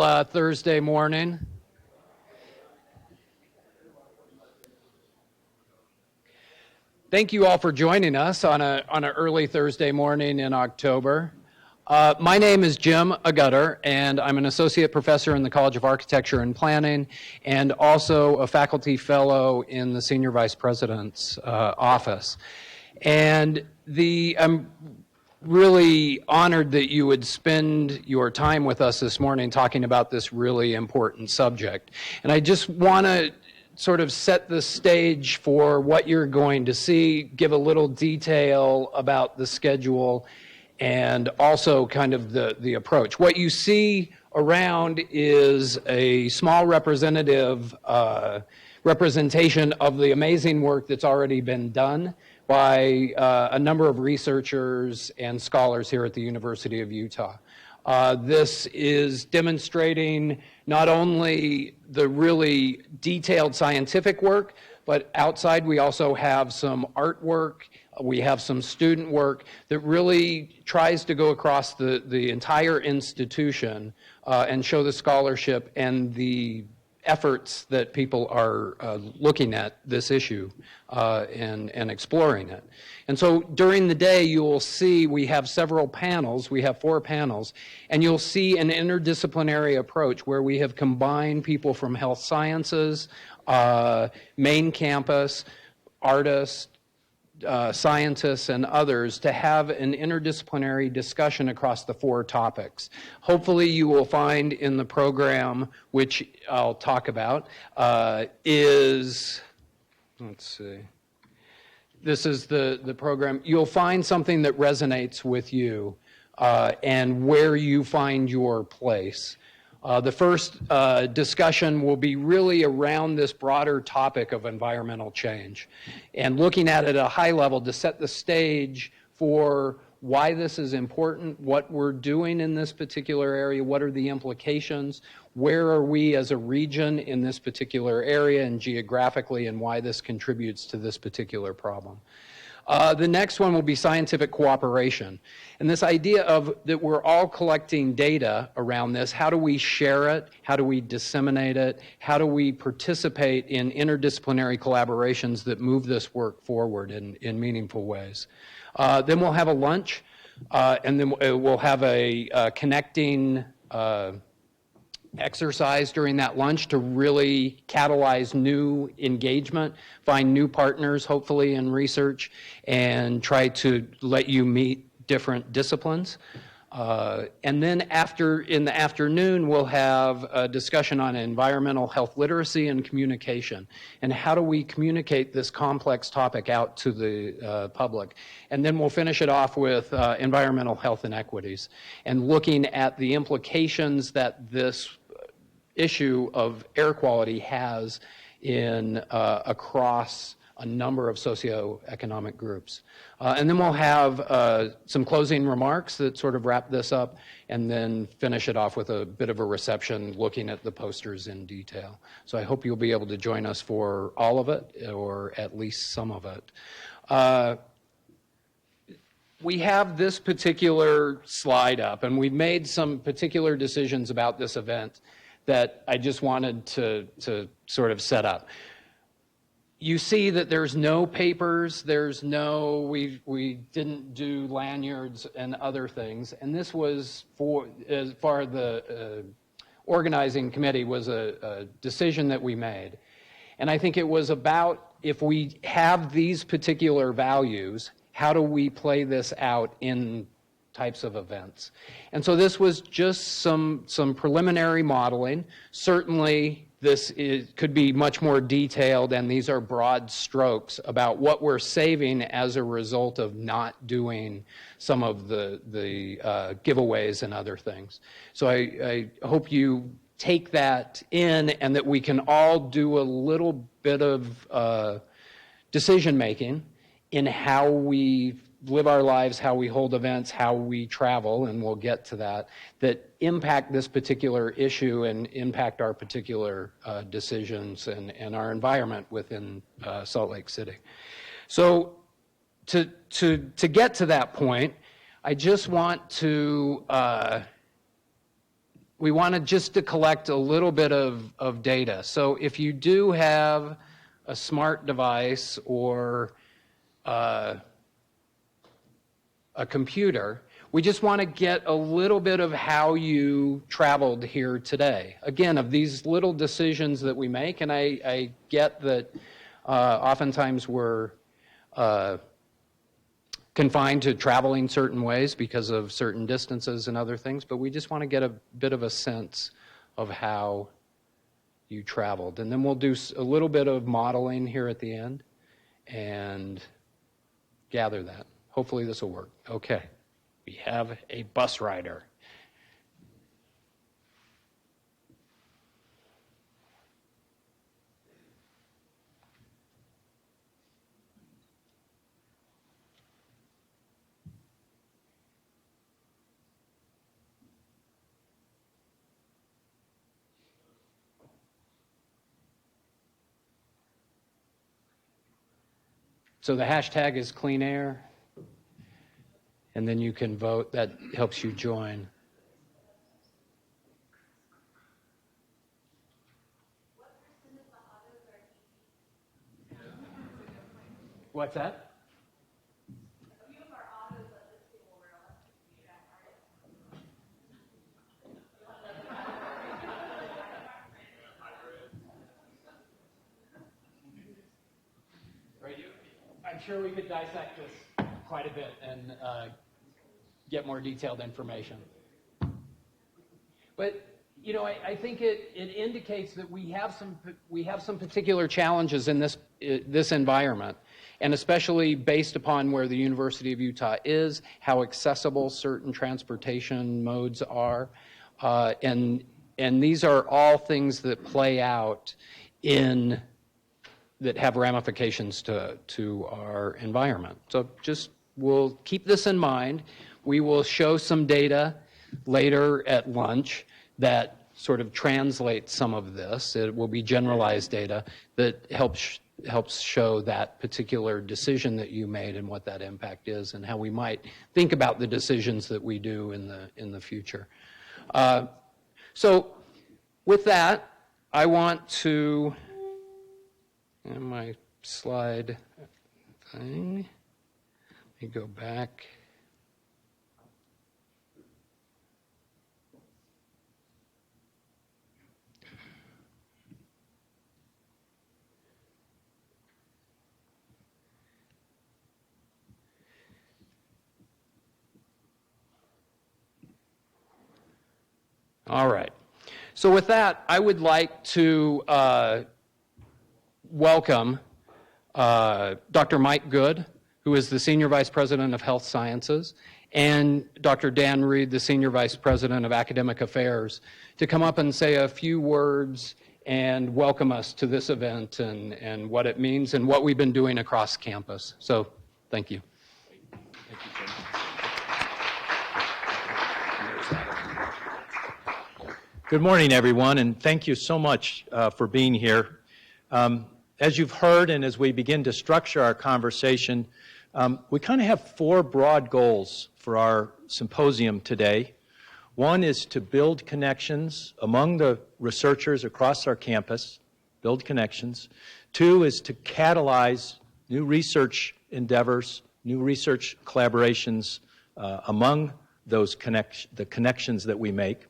wonderful Thursday morning. Thank you all for joining us on an early Thursday morning in October. My name is Jim Agutter, and I'm an associate professor in the College of Architecture and Planning, and also a faculty fellow in the Senior Vice President's office. And I'm really honored that you would spend your time with us this morning talking about this really important subject. And I just want to sort of set the stage for what you're going to see, give a little detail about the schedule, and also kind of the approach. What you see around is a small representation of the amazing work that's already been done by a number of researchers and scholars here at the University of Utah. This is demonstrating not only the really detailed scientific work, but outside we also have some artwork, we have some student work that really tries to go across the entire institution and show the scholarship and the efforts that people are looking at this issue and exploring it. And so during the day, you will see we have several panels. We have 4 panels. And you'll see an interdisciplinary approach where we have combined people from health sciences, main campus, artists, scientists, and others to have an interdisciplinary discussion across the 4 topics. Hopefully you will find in the program, which I'll talk about, let's see, this is the program. You'll find something that resonates with you and where you find your place. The first discussion will be really around this broader topic of environmental change and looking at it at a high level to set the stage for why this is important, what we're doing in this particular area, what are the implications, where are we as a region in this particular area and geographically, and why this contributes to this particular problem. The next one will be scientific cooperation. And this idea of that we're all collecting data around this, how do we share it, how do we disseminate it, how do we participate in interdisciplinary collaborations that move this work forward in meaningful ways. Then we'll have a lunch, and then we'll have a connecting exercise during that lunch to really catalyze new engagement, find new partners, hopefully, in research, and try to let you meet different disciplines. And then in the afternoon, we'll have a discussion on environmental health literacy and communication, and how do we communicate this complex topic out to the public. And then we'll finish it off with environmental health inequities, and looking at the implications that this issue of air quality has across a number of socioeconomic groups. And then we'll have some closing remarks that sort of wrap this up, and then finish it off with a bit of a reception looking at the posters in detail. So I hope you'll be able to join us for all of it, or at least some of it. We have this particular slide up, and we've made some particular decisions about this event that I just wanted to sort of set up. You see that there's no papers, we didn't do lanyards and other things, and this was as far as the organizing committee was a decision that we made. And I think it was about, if we have these particular values, how do we play this out in types of events? And so this was just some preliminary modeling. Certainly this could be much more detailed, and these are broad strokes about what we're saving as a result of not doing some of the giveaways and other things. So I hope you take that in, and that we can all do a little bit of decision making in how we live our lives, how we hold events, how we travel, and we'll get to that, that impact this particular issue and impact our particular decisions and our environment within Salt Lake City. So to get to that point, I just want to we wanted just to collect a little bit of data. So if you do have a smart device or a computer, we just want to get a little bit of how you traveled here today. Again, of these little decisions that we make, and I get that oftentimes we're confined to traveling certain ways because of certain distances and other things, but we just want to get a bit of a sense of how you traveled. And then we'll do a little bit of modeling here at the end and gather that. Hopefully this will work. Okay, we have a bus rider. So the hashtag is clean air, and then you can vote. That helps you join. What's that? A few of our autos at this table were electric. I'm sure we could dissect this quite a bit and get more detailed information. But you know, I think it indicates that we have some particular challenges in this environment, and especially based upon where the University of Utah is, how accessible certain transportation modes are, and these are all things that play out that have ramifications to our environment. So just we'll keep this in mind. We will show some data later at lunch that sort of translates some of this. It will be generalized data that helps show that particular decision that you made and what that impact is and how we might think about the decisions that we do in the future. So with that, I want to, and my slide thing, let me go back. All right. So with that, I would like to welcome Dr. Mike Good, who is the Senior Vice President of Health Sciences, and Dr. Dan Reed, the Senior Vice President of Academic Affairs, to come up and say a few words and welcome us to this event and what it means and what we've been doing across campus. So, thank you. Good morning, everyone, and thank you so much for being here. As you've heard, and as we begin to structure our conversation, we kind of have four broad goals for our symposium today. One is to build connections among the researchers across our campus, build connections. Two is to catalyze new research endeavors, new research collaborations among those the connections that we make.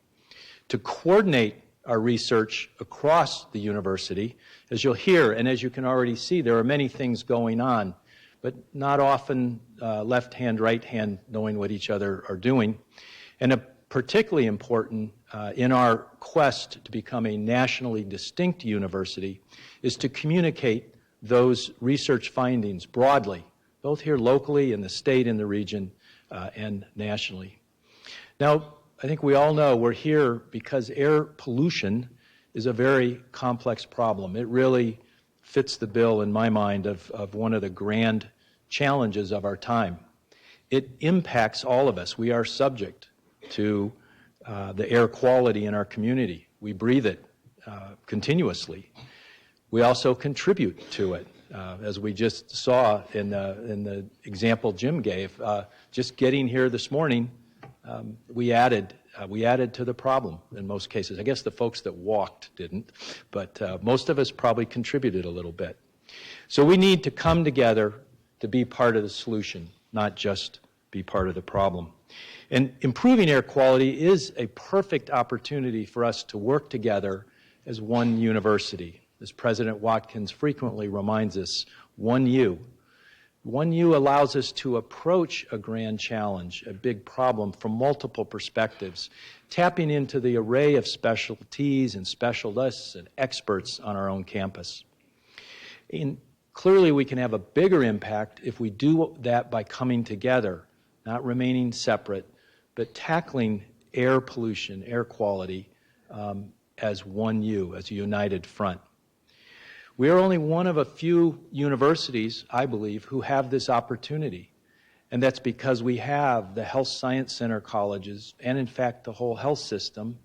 To coordinate our research across the university. As you'll hear, and as you can already see, there are many things going on, but not often left hand, right hand, knowing what each other are doing. And particularly important in our quest to become a nationally distinct university is to communicate those research findings broadly, both here locally in the state, in the region, and nationally. Now, I think we all know we're here because air pollution is a very complex problem. It really fits the bill, in my mind, of one of the grand challenges of our time. It impacts all of us. We are subject to the air quality in our community. We breathe it continuously. We also contribute to it, as we just saw in the example Jim gave. Just getting here this morning, we added we added to the problem in most cases. I guess the folks that walked didn't, but most of us probably contributed a little bit. So we need to come together to be part of the solution, not just be part of the problem. And improving air quality is a perfect opportunity for us to work together as one university. As President Watkins frequently reminds us, one U. One U allows us to approach a grand challenge, a big problem, from multiple perspectives, tapping into the array of specialties and specialists and experts on our own campus. And clearly we can have a bigger impact if we do that by coming together, not remaining separate, but tackling air pollution, air quality, as one U, as a united front. We are only one of a few universities, I believe, who have this opportunity. And that's because we have the Health Science Center colleges, and in fact the whole health system,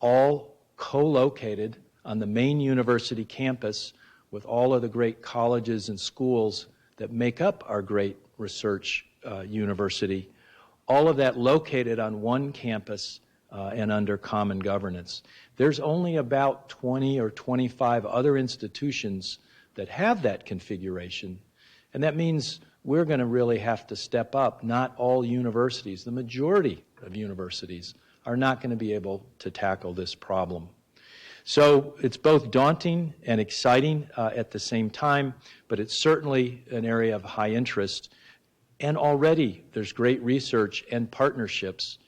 all co-located on the main university campus with all of the great colleges and schools that make up our great research university, all of that located on one campus and under common governance. There's only about 20 or 25 other institutions that have that configuration, and that means we're going to really have to step up. Not all universities, the majority of universities, are not going to be able to tackle this problem. So it's both daunting and exciting at the same time, but it's certainly an area of high interest. And already there's great research and partnerships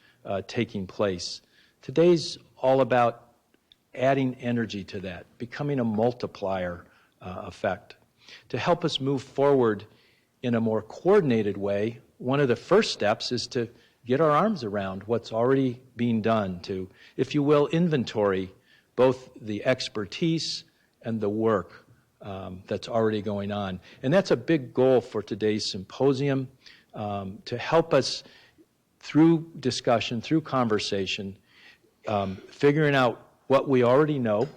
taking place. Today's all about adding energy to that, becoming a multiplier effect. To help us move forward in a more coordinated way, one of the first steps is to get our arms around what's already being done, to, if you will, inventory both the expertise and the work that's already going on. And that's a big goal for today's symposium, to help us through discussion, through conversation, figuring out what we already know,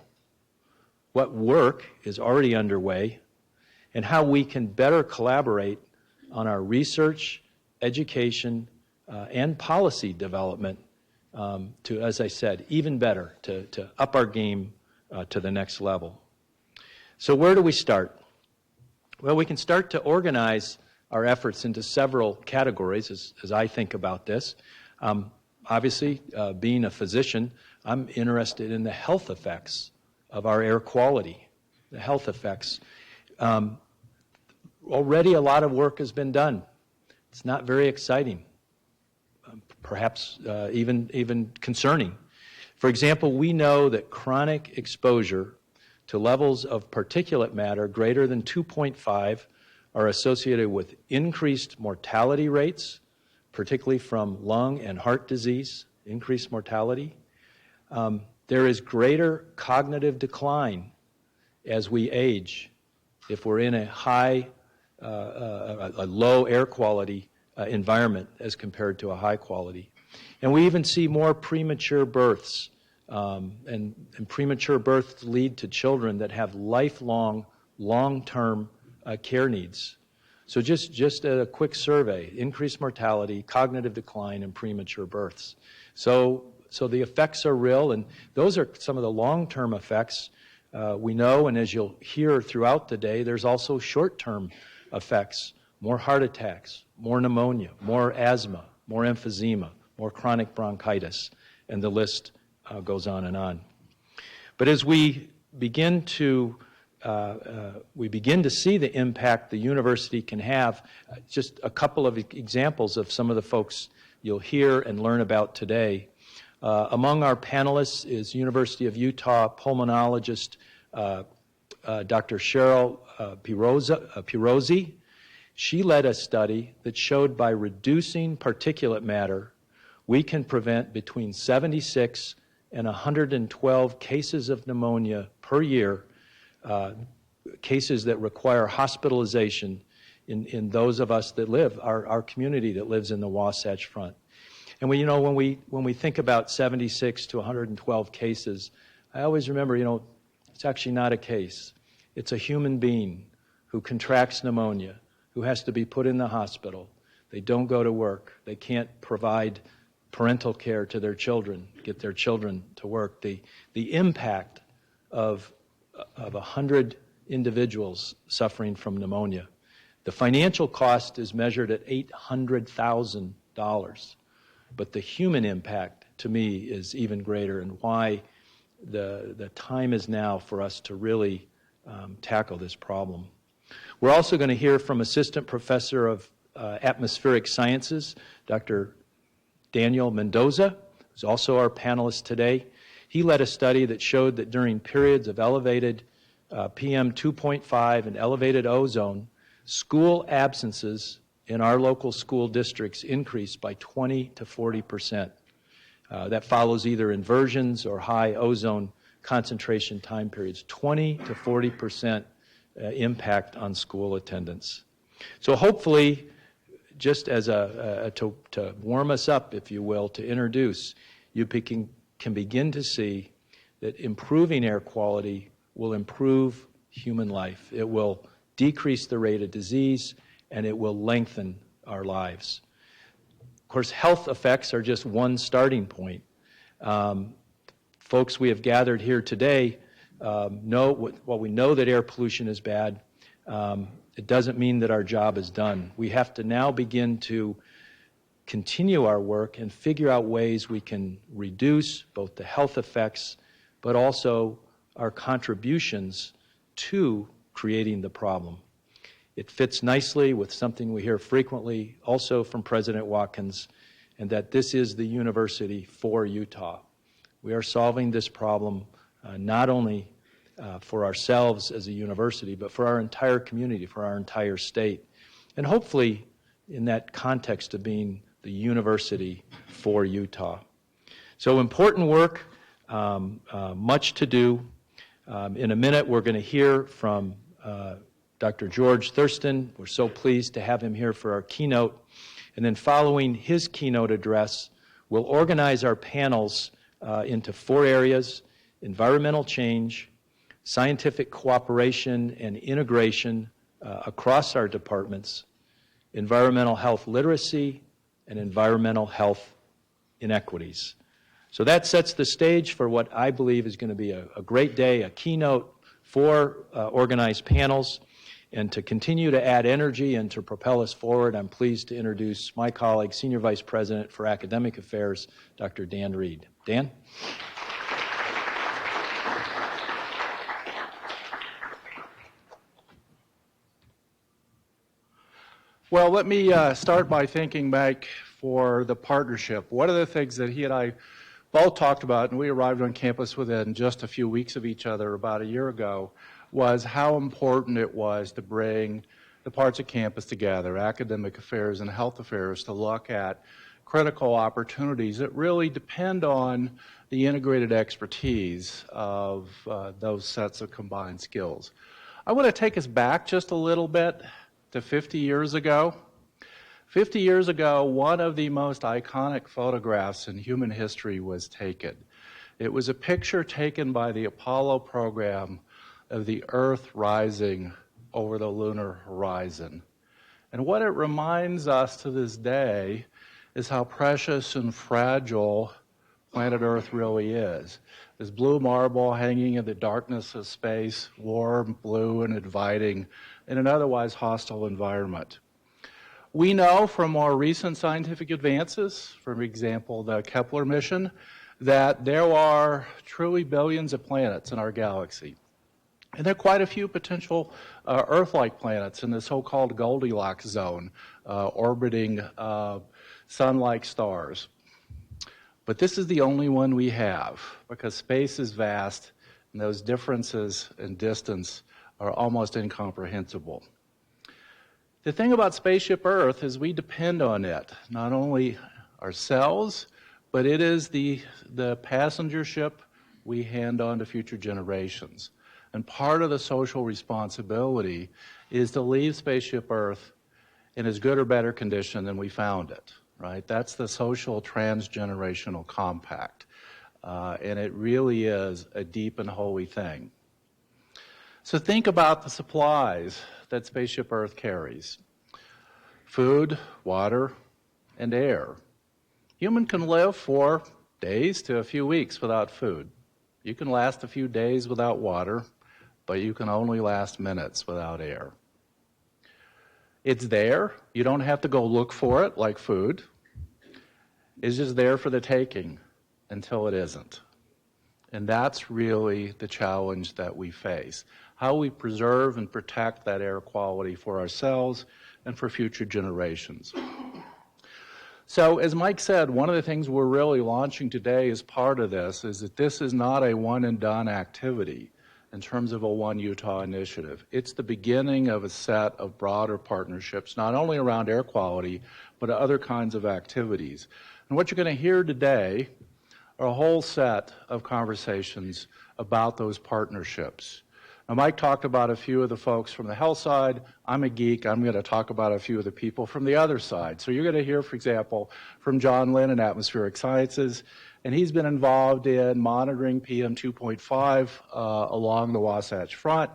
what work is already underway, and how we can better collaborate on our research, education, and policy development to, as I said, even better, to up our game to the next level. So where do we start? Well, we can start to organize our efforts into several categories as I think about this. Obviously, being a physician, I'm interested in the health effects of our air quality, the health effects. Already a lot of work has been done. It's not very exciting, perhaps even concerning. For example, we know that chronic exposure to levels of particulate matter greater than 2.5 are associated with increased mortality rates, particularly from lung and heart disease, increased mortality. There is greater cognitive decline as we age if we're in a low air quality environment as compared to a high quality. And we even see more premature births, and premature births lead to children that have lifelong, long-term care needs. So just a quick survey: increased mortality, cognitive decline, and premature births. So the effects are real, and those are some of the long-term effects we know, and as you'll hear throughout the day, there's also short-term effects: more heart attacks, more pneumonia, more asthma, more emphysema, more chronic bronchitis, and the list goes on and on. But as we begin to see the impact the university can have, just a couple of examples of some of the folks you'll hear and learn about today. Among our panelists is University of Utah pulmonologist Dr. Cheryl Pirozzi. She led a study that showed by reducing particulate matter, we can prevent between 76 and 112 cases of pneumonia per year, cases that require hospitalization in those of us that live, our community that lives in the Wasatch Front. And when we think about 76 to 112 cases, I always remember, it's actually not a case. It's a human being who contracts pneumonia, who has to be put in the hospital. They don't go to work. They can't provide parental care to their children, get their children to work. The impact of 100 individuals suffering from pneumonia. The financial cost is measured at $800,000, but the human impact to me is even greater, and why the time is now for us to really tackle this problem. We're also going to hear from Assistant Professor of Atmospheric Sciences, Dr. Daniel Mendoza, who's also our panelist today. He led a study that showed that during periods of elevated PM 2.5 and elevated ozone, school absences in our local school districts increased by 20 to 40%. That follows either inversions or high ozone concentration time periods. 20 to 40% impact on school attendance. So hopefully, just as to warm us up, if you will, to introduce, you can begin to see that improving air quality will improve human life. It will decrease the rate of disease, and it will lengthen our lives. Of course, health effects are just one starting point. Folks we have gathered here today we know that air pollution is bad. It doesn't mean that our job is done. We have to now begin to continue our work and figure out ways we can reduce both the health effects, but also our contributions to creating the problem. It fits nicely with something we hear frequently also from President Watkins, and that this is the university for Utah. We are solving this problem not only for ourselves as a university, but for our entire community, for our entire state, and hopefully in that context of being the university for Utah. So important work, much to do. In a minute, we're going to hear from Dr. George Thurston. We're so pleased to have him here for our keynote. And then following his keynote address, we'll organize our panels into 4 areas: environmental change, scientific cooperation and integration across our departments, environmental health literacy, and environmental health inequities. So that sets the stage for what I believe is going to be a great day, a keynote, 4 organized panels. And to continue to add energy and to propel us forward, I'm pleased to introduce my colleague, Senior Vice President for Academic Affairs, Dr. Dan Reed. Dan? Well, let me start by thinking back for the partnership. One of the things that he and I both talked about, and we arrived on campus within just a few weeks of each other about a year ago, was how important it was to bring the parts of campus together, academic affairs and health affairs, to look at critical opportunities that really depend on the integrated expertise of those sets of combined skills. I want to take us back just a little bit to 50 years ago. 50 years ago, one of the most iconic photographs in human history was taken. It was a picture taken by the Apollo program of the Earth rising over the lunar horizon. And what it reminds us to this day is how precious and fragile planet Earth really is. This blue marble hanging in the darkness of space, warm, blue, and inviting in an otherwise hostile environment. We know from more recent scientific advances, for example, the Kepler mission, that there are truly billions of planets in our galaxy. And there are quite a few potential Earth-like planets in the so-called Goldilocks zone, orbiting sun-like stars. But this is the only one we have, because space is vast, and those differences in distance are almost incomprehensible. The thing about Spaceship Earth is we depend on it, not only ourselves, but it is the passenger ship we hand on to future generations. And part of the social responsibility is to leave Spaceship Earth in as good or better condition than we found it, right? That's the social transgenerational compact. And it really is a deep and holy thing. So think about the supplies that Spaceship Earth carries: food, water, and air. Human can live for days to a few weeks without food. You can last a few days without water, but you can only last minutes without air. It's there. You don't have to go look for it like food. It's just there for the taking until it isn't. And that's really the challenge that we face. How we preserve and protect that air quality for ourselves and for future generations. So as Mike said, one of the things we're really launching today as part of this is that this is not a one and done activity in terms of a One Utah initiative. It's the beginning of a set of broader partnerships, not only around air quality, but other kinds of activities. And what you're going to hear today are a whole set of conversations about those partnerships. Now, Mike talked about a few of the folks from the health side. I'm a geek. I'm going to talk about a few of the people from the other side. So you're going to hear, for example, from John Lynn in Atmospheric Sciences, and he's been involved in monitoring PM 2.5 along the Wasatch Front.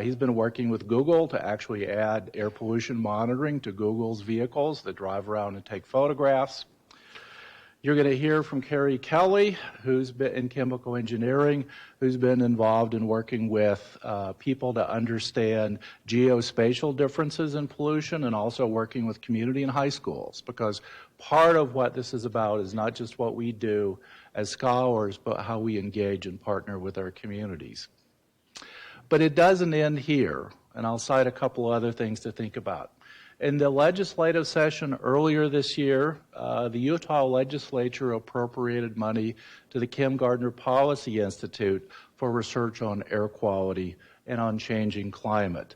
He's been working with Google to actually add air pollution monitoring to Google's vehicles that drive around and take photographs. You're going to hear from Carrie Kelly, who's been in chemical engineering, who's been involved in working with people to understand geospatial differences in pollution and also working with community and high schools, because part of what this is about is not just what we do as scholars, but how we engage and partner with our communities. But it doesn't end here, and I'll cite a couple other things to think about. In the legislative session earlier this year, the Utah legislature appropriated money to the Kim Gardner Policy Institute for research on air quality and on changing climate.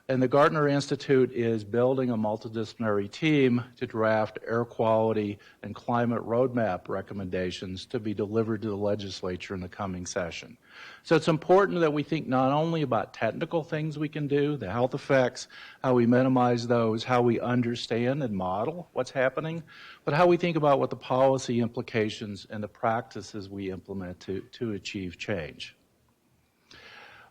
And the Gardner Institute is building a multidisciplinary team to draft air quality and climate roadmap recommendations to be delivered to the legislature in the coming session. So it's important that we think not only about technical things we can do, the health effects, how we minimize those, how we understand and model what's happening, but how we think about what the policy implications and the practices we implement to achieve change.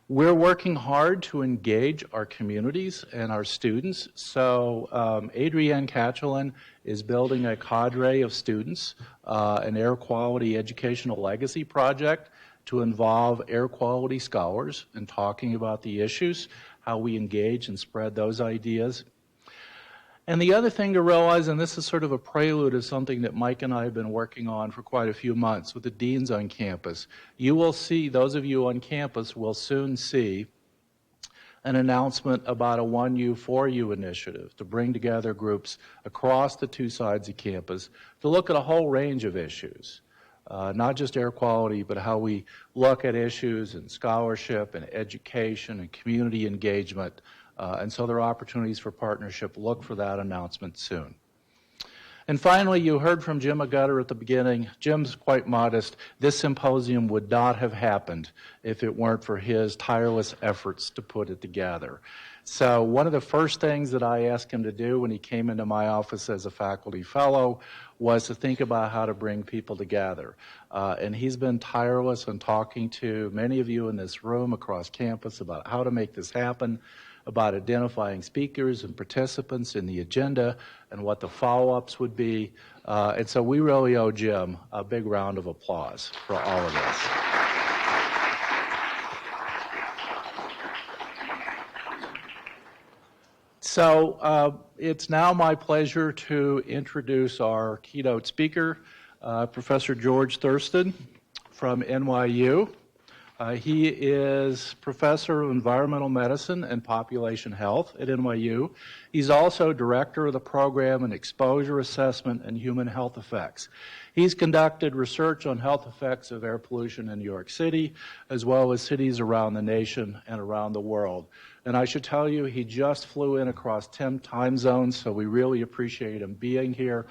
We're working hard to engage our communities and our students. So Adrienne Catchelin is building a cadre of students, an air quality educational legacy project to involve air quality scholars in talking about the issues, how we engage and spread those ideas. And the other thing to realize, and this is sort of a prelude of something that Mike and I have been working on for quite a few months with the deans on campus, you will see, those of you on campus will soon see an announcement about a 1U, 4U initiative to bring together groups across the two sides of campus to look at a whole range of issues. Not just air quality, but how we look at issues in scholarship and education and community engagement. And so there are opportunities for partnership. Look for that announcement soon. And finally, you heard from Jim Agutter at the beginning. Jim's quite modest. This symposium would not have happened if it weren't for his tireless efforts to put it together. So one of the first things that I asked him to do when he came into my office as a faculty fellow was to think about how to bring people together. And he's been tireless in talking to many of you in this room across campus about how to make this happen, about identifying speakers and participants in the agenda and what the follow-ups would be. And so we really owe Jim a big round of applause for all of this. So it's now my pleasure to introduce our keynote speaker, Professor George Thurston from NYU. He is Professor of Environmental Medicine and Population Health at NYU. He's also Director of the Program in Exposure Assessment and Human Health Effects. He's conducted research on health effects of air pollution in New York City, as well as cities around the nation and around the world. And I should tell you, he just flew in across 10 time zones, so we really appreciate him being here.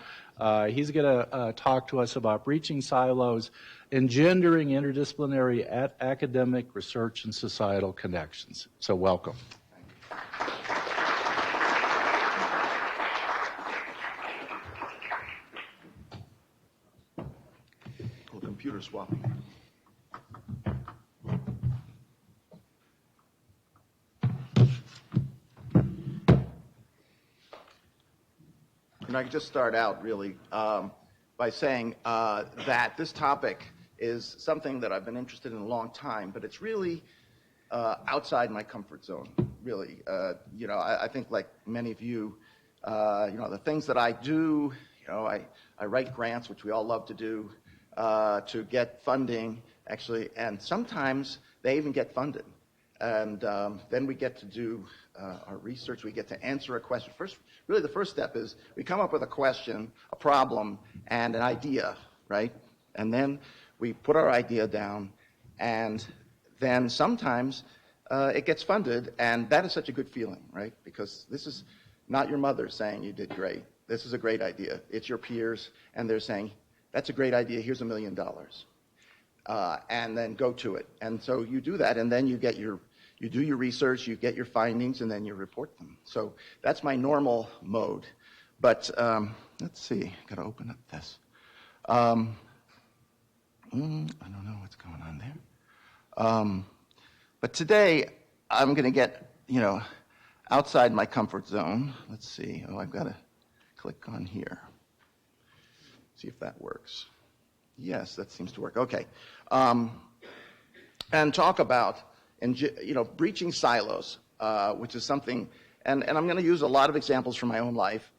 He's going to talk to us about breaching silos, engendering interdisciplinary academic research and societal connections. So welcome. Computer swapping. And I can just start out really. by saying that this topic is something that I've been interested in a long time, but it's really outside my comfort zone, really. I think like many of you, the things that I do, I write grants, which we all love to do, to get funding, actually, and sometimes they even get funded. And then we get to do our research. We get to answer a question. Really the first step is we come up with a question, a problem, and an idea, right? And then we put our idea down, and then sometimes it gets funded, and that is such a good feeling, right? Because this is not your mother saying you did great. This is a great idea. It's your peers, and they're saying, that's a great idea, here's $1 million. And then go to it. And so you do that, and then you do your research, you get your findings, and then you report them. So that's my normal mode. But let's see, got to open up this. I don't know what's going on there. But today, I'm going to get, outside my comfort zone. Let's see. Oh, I've got to click on here. See if that works. Yes, that seems to work. Okay. And talk about, breaching silos, which is something, and I'm going to use a lot of examples from my own life,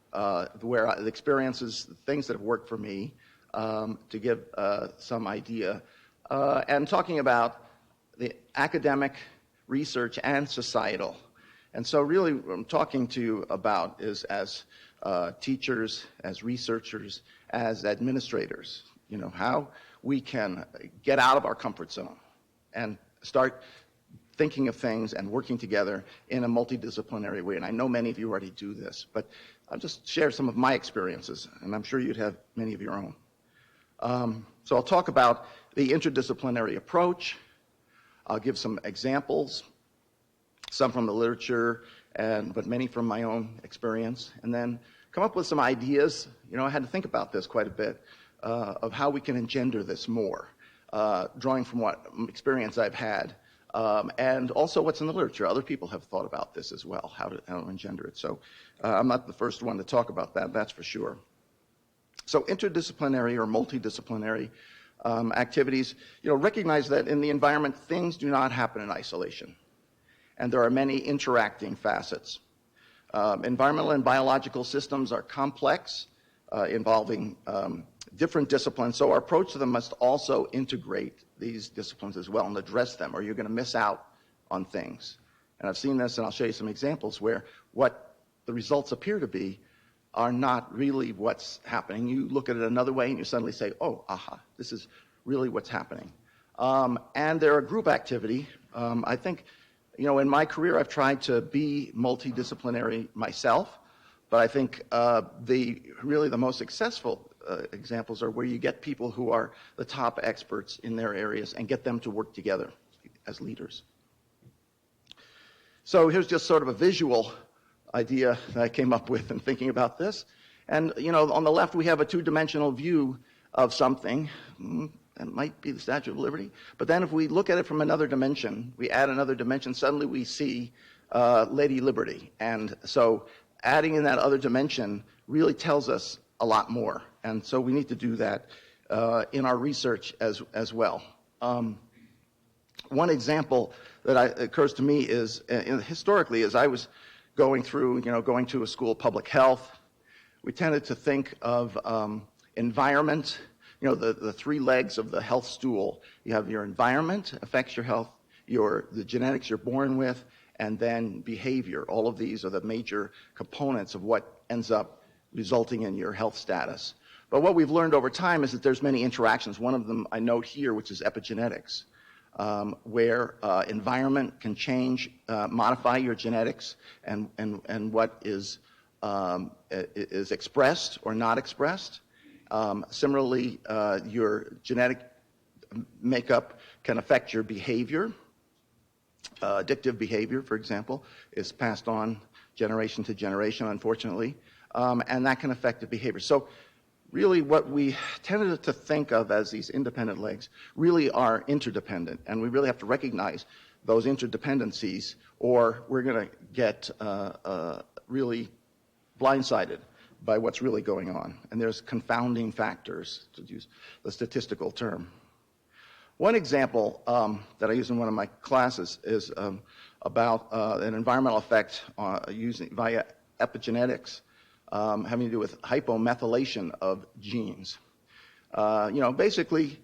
where the experiences, things that have worked for me, to give some idea, and talking about the academic, research, and societal. And so really what I'm talking to you about is as teachers, as researchers, as administrators, how we can get out of our comfort zone and start thinking of things and working together in a multidisciplinary way. And I know many of you already do this, but I'll just share some of my experiences, and I'm sure you'd have many of your own. So I'll talk about the interdisciplinary approach. I'll give some examples, some from the literature, but many from my own experience, and then come up with some ideas. I had to think about this quite a bit, of how we can engender this more, drawing from what experience I've had, and also what's in the literature. Other people have thought about this as well, how to engender it. So I'm not the first one to talk about that, that's for sure. So interdisciplinary or multidisciplinary activities, recognize that in the environment, things do not happen in isolation. And there are many interacting facets. Environmental and biological systems are complex, involving different disciplines, so our approach to them must also integrate these disciplines as well and address them, or you're going to miss out on things. And I've seen this, and I'll show you some examples where what the results appear to be are not really what's happening. You look at it another way, and you suddenly say, oh, aha, this is really what's happening. And they're a group activity. I think, in my career, I've tried to be multidisciplinary myself, but I think the most successful examples are where you get people who are the top experts in their areas and get them to work together as leaders. So here's just sort of a visual idea that I came up with in thinking about this. And, on the left, we have a two-dimensional view of something. That might be the Statue of Liberty. But then if we look at it from another dimension, we add another dimension, suddenly we see Lady Liberty. And so adding in that other dimension really tells us a lot more. And so we need to do that in our research as well. One example that occurs to me is, historically, as I was going to a school of public health, we tended to think of environment, the three legs of the health stool. You have your environment affects your health, the genetics you're born with, and then behavior. All of these are the major components of what ends up resulting in your health status. But what we've learned over time is that there's many interactions. One of them I note here, which is epigenetics, where environment can change, modify your genetics, and what is expressed or not expressed. Similarly, your genetic makeup can affect your behavior. Addictive behavior, for example, is passed on generation to generation, unfortunately, and that can affect the behavior. So really what we tended to think of as these independent legs really are interdependent, and we really have to recognize those interdependencies, or we're going to get really blindsided by what's really going on. And there's confounding factors, to use the statistical term. One example that I use in one of my classes is about an environmental effect using via epigenetics having to do with hypomethylation of genes. Basically,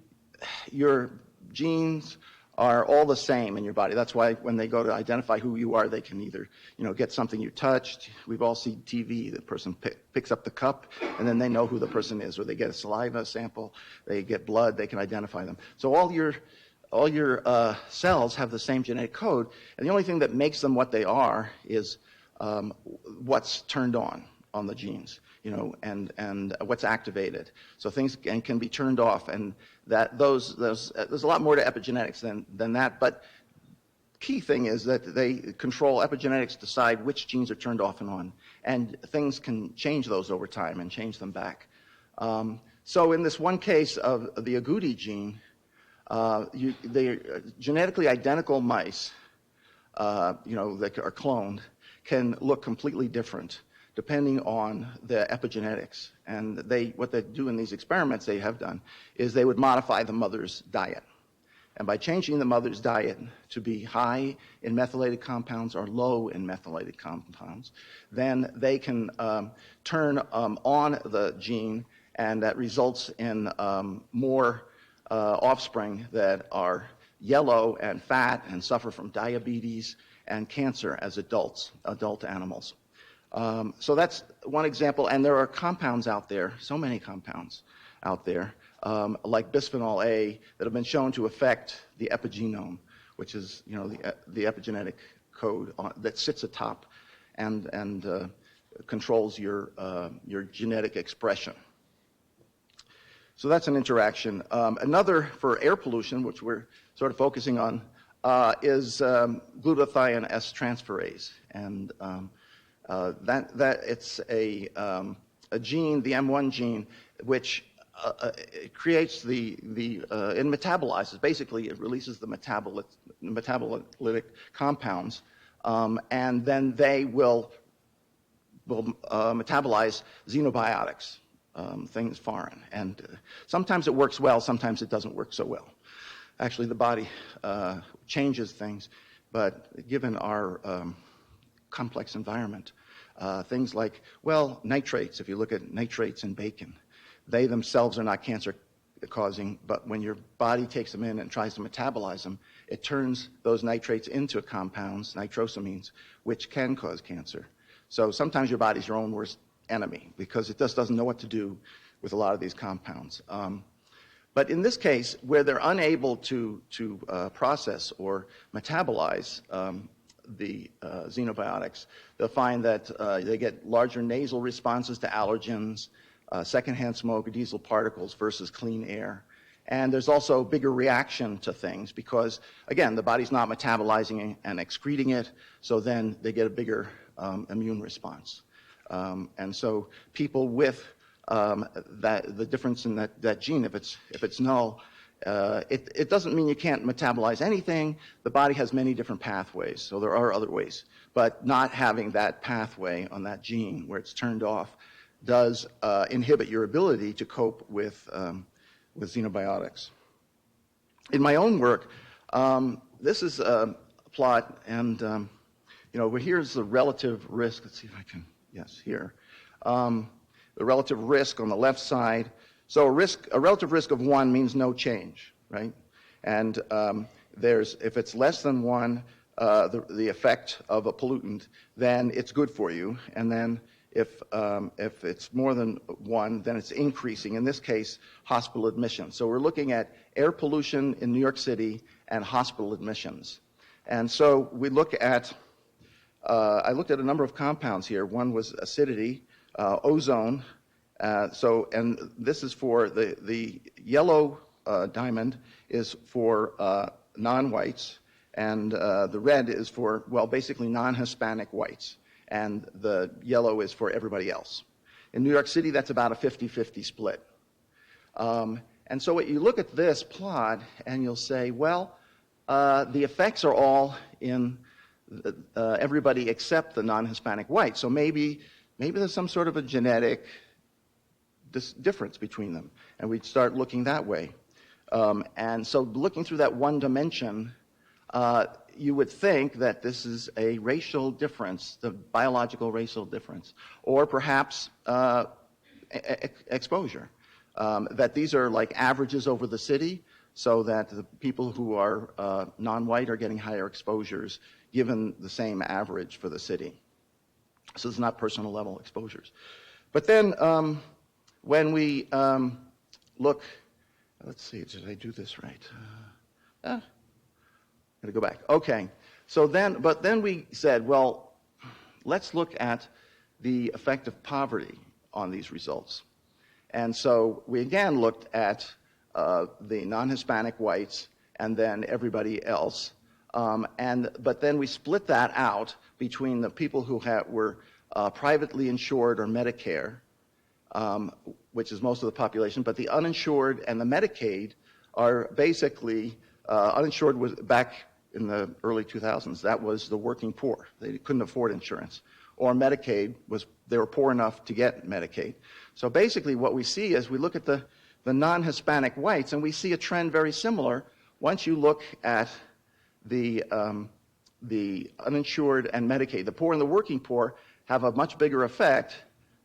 your genes are all the same in your body. That's why when they go to identify who you are, they can either, get something you touched. We've all seen TV. The person picks up the cup, and then they know who the person is. Or they get a saliva sample, they get blood, they can identify them. So all your cells have the same genetic code, and the only thing that makes them what they are is what's turned on the genes, and what's activated. So things can be turned off, and that there's a lot more to epigenetics than that. But key thing is that they control epigenetics, decide which genes are turned off and on, and things can change those over time and change them back. So in this one case of the agouti gene, the genetically identical mice, that are cloned, can look completely different depending on the epigenetics. And what they do in these experiments they have done is they would modify the mother's diet. And by changing the mother's diet to be high in methylated compounds or low in methylated compounds, then they can turn on the gene, and that results in more offspring that are yellow and fat and suffer from diabetes and cancer as adult animals. So that's one example, and there are compounds out there, so many compounds out there, like bisphenol A, that have been shown to affect the epigenome, which is the epigenetic code that sits atop and controls your genetic expression. So that's an interaction. Another for air pollution, which we're sort of focusing on, is Glutathione Stransferase, and that it's a gene, the M1 gene, which creates it metabolizes. Basically, it releases the metabolitic compounds, and then they will metabolize xenobiotics, things foreign. And sometimes it works well, sometimes it doesn't work so well. Actually, the body changes things, but given our complex environment, things like, nitrates, if you look at nitrates in bacon, they themselves are not cancer-causing, but when your body takes them in and tries to metabolize them, it turns those nitrates into compounds, nitrosamines, which can cause cancer. So sometimes your body's your own worst enemy because it just doesn't know what to do with a lot of these compounds. But in this case, where they're unable to process or metabolize the xenobiotics, they'll find that they get larger nasal responses to allergens, secondhand smoke or diesel particles versus clean air. And there's also bigger reaction to things because, again, the body's not metabolizing and excreting it, so then they get a bigger immune response. And so people with the difference in that gene, if it's null, it doesn't mean you can't metabolize anything. The body has many different pathways, so there are other ways. But not having that pathway on that gene where it's turned off does inhibit your ability to cope with xenobiotics. In my own work, this is a plot, and here's the relative risk. Let's see if I can, yes, here. The relative risk on the left side. So a relative risk of 1 means no change, right? And if it's less than 1, the effect of a pollutant, then it's good for you. And then if it's more than 1, then it's increasing. In this case, hospital admission. So we're looking at air pollution in New York City and hospital admissions. And so we look at, I looked at a number of compounds here. One was acidity, ozone. And this is for the yellow diamond is for non-whites, and the red is for, basically non-Hispanic whites, and the yellow is for everybody else. In New York City, that's about a 50-50 split. And so you look at this plot, and you'll say, the effects are all in everybody except the non-Hispanic white. So maybe maybe there's some sort of a genetic difference between them, and we'd start looking that way. And so looking through that one dimension, you would think that this is a racial difference, the biological racial difference, or perhaps exposure, that these are like averages over the city, so that the people who are non-white are getting higher exposures given the same average for the city. So it's not personal level exposures. But then when we look, let's see, did I do this right? I'm going to go back. Okay. So then we said, well, let's look at the effect of poverty on these results. And so we again looked at the non-Hispanic whites and then everybody else. But then we split that out between the people who were privately insured or Medicare, which is most of the population, but the uninsured and the Medicaid are basically, uninsured was back in the early 2000s, that was the working poor. They couldn't afford insurance. Or Medicaid was, they were poor enough to get Medicaid. So basically what we see is we look at the non-Hispanic whites, and we see a trend very similar once you look at the uninsured and Medicaid. The poor and the working poor have a much bigger effect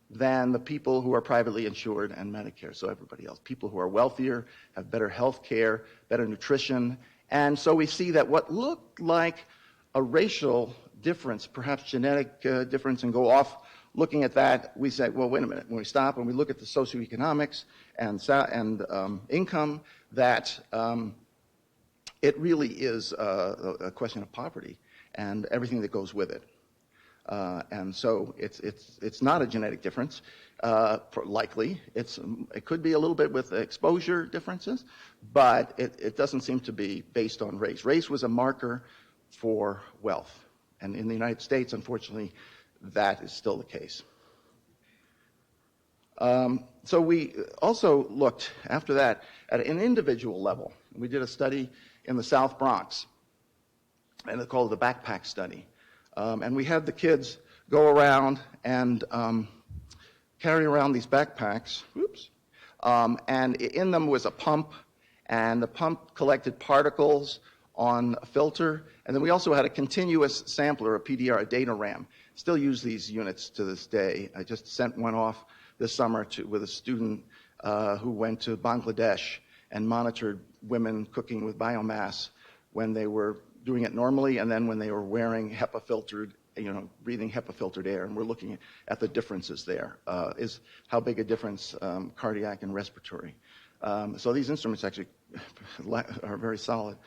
than the people who are privately insured and Medicare, so everybody else. People who are wealthier, have better health care, better nutrition. And so we see that what looked like a racial difference, perhaps genetic difference, and go off looking at that, we say, well, wait a minute. When we stop and we look at the socioeconomics and income, that it really is a question of poverty and everything that goes with it. And so it's not a genetic difference, likely. It could be a little bit with exposure differences, but it doesn't seem to be based on race. Race was a marker for wealth. And in the United States, unfortunately, that is still the case. So we also looked, after that, at an individual level. We did a study in the South Bronx, and it's called the backpack study. And we had the kids go around and carry around these backpacks, and in them was a pump, and the pump collected particles on a filter, and then we also had a continuous sampler, a PDR, a data RAM. Still use these units to this day. I just sent one off this summer with a student who went to Bangladesh and monitored women cooking with biomass when they were doing it normally, and then when they were wearing HEPA-filtered, breathing HEPA-filtered air, and we're looking at the differences there. Is how big a difference cardiac and respiratory. So these instruments actually are very solid.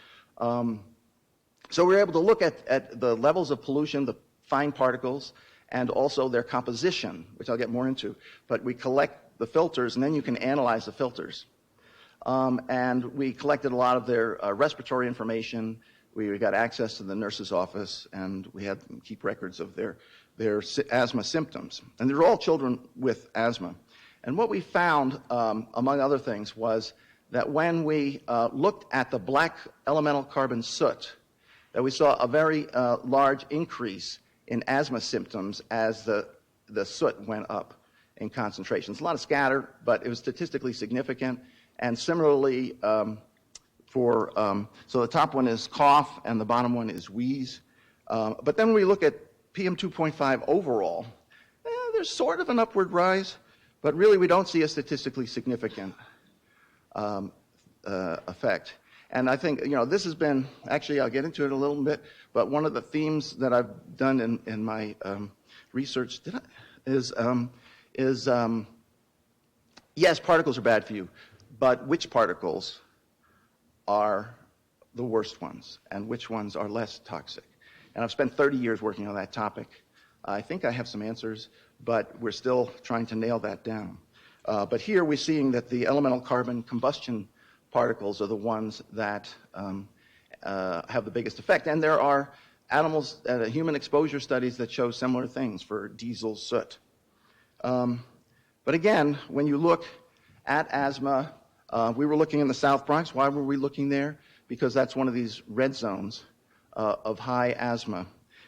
So we're able to look at the levels of pollution, the fine particles, and also their composition, which I'll get more into. But we collect the filters, and then you can analyze the filters. And we collected a lot of their respiratory information. We got access to the nurse's office, and we had them keep records of their asthma symptoms. And they're all children with asthma. And what we found, among other things, was that when we looked at the black elemental carbon soot, that we saw a very large increase in asthma symptoms as the soot went up in concentrations. A lot of scatter, but it was statistically significant. And similarly, so the top one is cough, and the bottom one is wheeze. But then when we look at PM2.5 overall, there's sort of an upward rise, but really we don't see a statistically significant effect. And I think, this has been, actually I'll get into it a little bit, but one of the themes that I've done in my research is yes, particles are bad for you, but which particles are the worst ones and which ones are less toxic? And I've spent 30 years working on that topic. I think I have some answers, but we're still trying to nail that down. But here we're seeing that the elemental carbon combustion particles are the ones that have the biggest effect. And there are human exposure studies that show similar things for diesel soot. But again, when you look at asthma, we were looking in the South Bronx. Why were we looking there? Because that's one of these red zones of high asthma.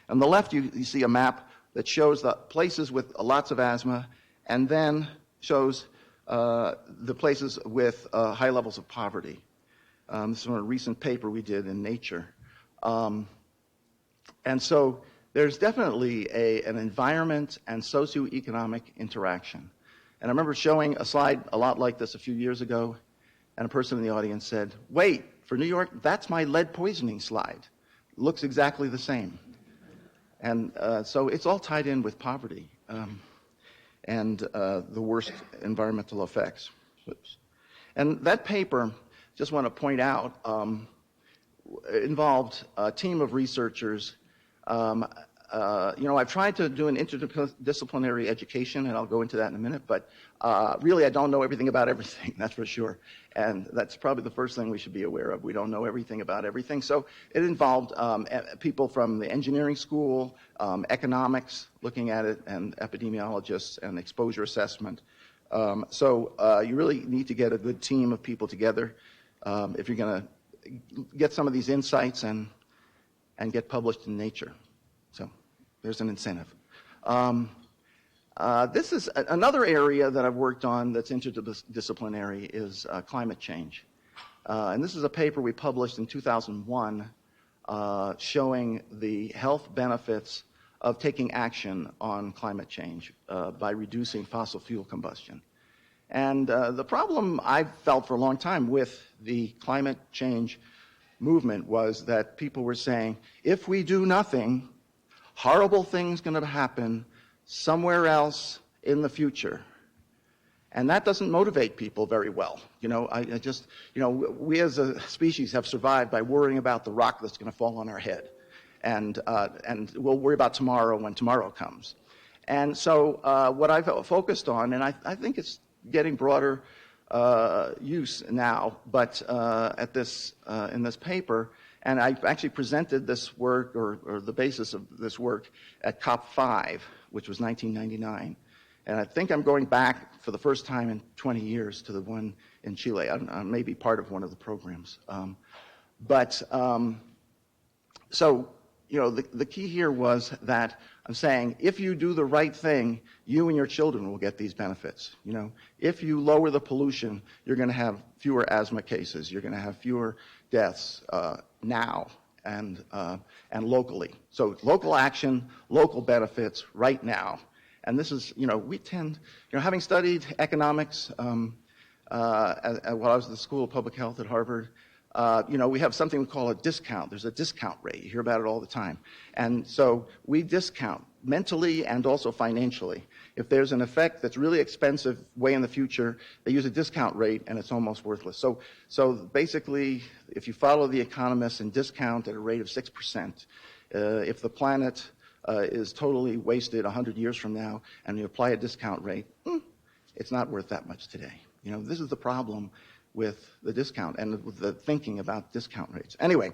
On the left, you see a map that shows the places with lots of asthma and then shows the places with high levels of poverty. This is from a recent paper we did in Nature. And so there's definitely an environment and socioeconomic interaction. And I remember showing a slide a lot like this a few years ago, and a person in the audience said, "Wait, for New York, that's my lead poisoning slide. Looks exactly the same." And so it's all tied in with poverty and the worst environmental effects. Oops. And that paper, just want to point out, involved a team of researchers. I've tried to do an interdisciplinary education, and I'll go into that in a minute, but really I don't know everything about everything, that's for sure. And that's probably the first thing we should be aware of. We don't know everything about everything. So it involved people from the engineering school, economics, looking at it, and epidemiologists, and exposure assessment. So you really need to get a good team of people together if you're going to get some of these insights and get published in Nature. So there's an incentive. This is another area that I've worked on that's interdisciplinary is climate change. And this is a paper we published in 2001 showing the health benefits of taking action on climate change by reducing fossil fuel combustion. And the problem I've felt for a long time with the climate change movement was that people were saying, if we do nothing, horrible things going to happen somewhere else in the future. And that doesn't motivate people very well. We as a species have survived by worrying about the rock that's going to fall on our head. And we'll worry about tomorrow when tomorrow comes. And so what I've focused on, and I think it's getting broader use now, but in this paper, and I actually presented this work, or the basis of this work, at COP5, which was 1999. And I think I'm going back for the first time in 20 years to the one in Chile. I may be part of one of the programs. The key here was that I'm saying, if you do the right thing, you and your children will get these benefits. If you lower the pollution, you're going to have fewer asthma cases. You're going to have fewer deaths now and locally. So local action, local benefits right now. And this is, we tend, having studied economics while I was at the School of Public Health at Harvard, we have something we call a discount. There's a discount rate. You hear about it all the time. And so we discount mentally and also financially. If there's an effect that's really expensive way in the future, they use a discount rate and it's almost worthless. So basically, if you follow the economists and discount at a rate of 6%, if the planet is totally wasted 100 years from now and you apply a discount rate, it's not worth that much today. This is the problem with the discount and with the thinking about discount rates. Anyway,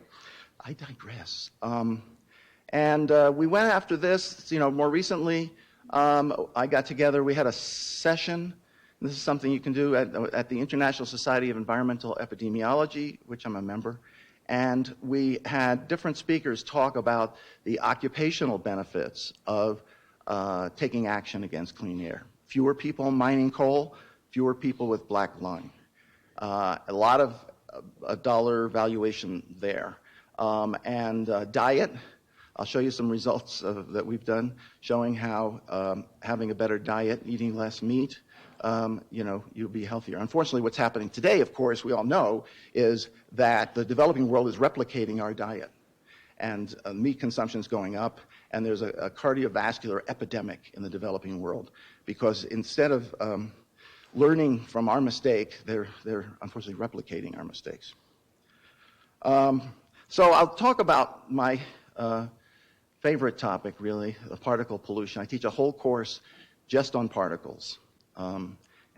I digress. We went after this, more recently. I got together, we had a session. This is something you can do at the International Society of Environmental Epidemiology, which I'm a member. And we had different speakers talk about the occupational benefits of taking action against clean air. Fewer people mining coal, fewer people with black lung. A lot of dollar valuation there. Diet, I'll show you some results that we've done showing how having a better diet, eating less meat, you'll be healthier. Unfortunately, what's happening today, of course, we all know, is that the developing world is replicating our diet. And meat consumption is going up, and there's a cardiovascular epidemic in the developing world because instead of learning from our mistake, they're unfortunately replicating our mistakes. So I'll talk about my favorite topic, really, the particle pollution. I teach a whole course just on particles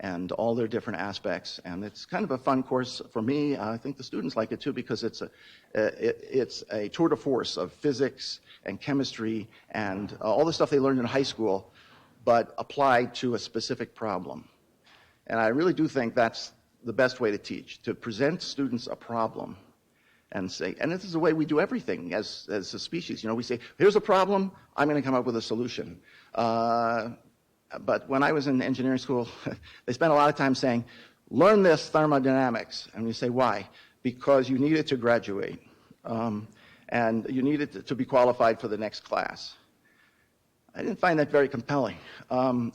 and all their different aspects, and it's kind of a fun course for me. I think the students like it too because it's a tour de force of physics and chemistry and all the stuff they learned in high school, but applied to a specific problem. And I really do think that's the best way to teach, to present students a problem and say, and this is the way we do everything as a species. We say, here's a problem, I'm going to come up with a solution. But when I was in engineering school, they spent a lot of time saying, learn this thermodynamics. And we say, why? Because you need it to graduate. And you need it to be qualified for the next class. I didn't find that very compelling.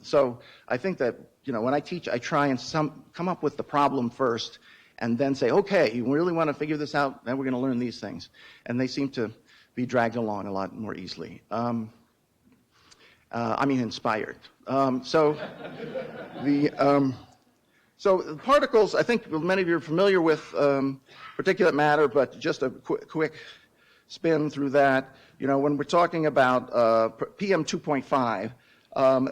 So I think that, when I teach, I try and come up with the problem first, and then say, okay, you really want to figure this out, then we're going to learn these things. And they seem to be dragged along a lot more easily. Inspired. So the particles, I think many of you are familiar with particulate matter, but just a quick spin through that. When we're talking about PM 2.5,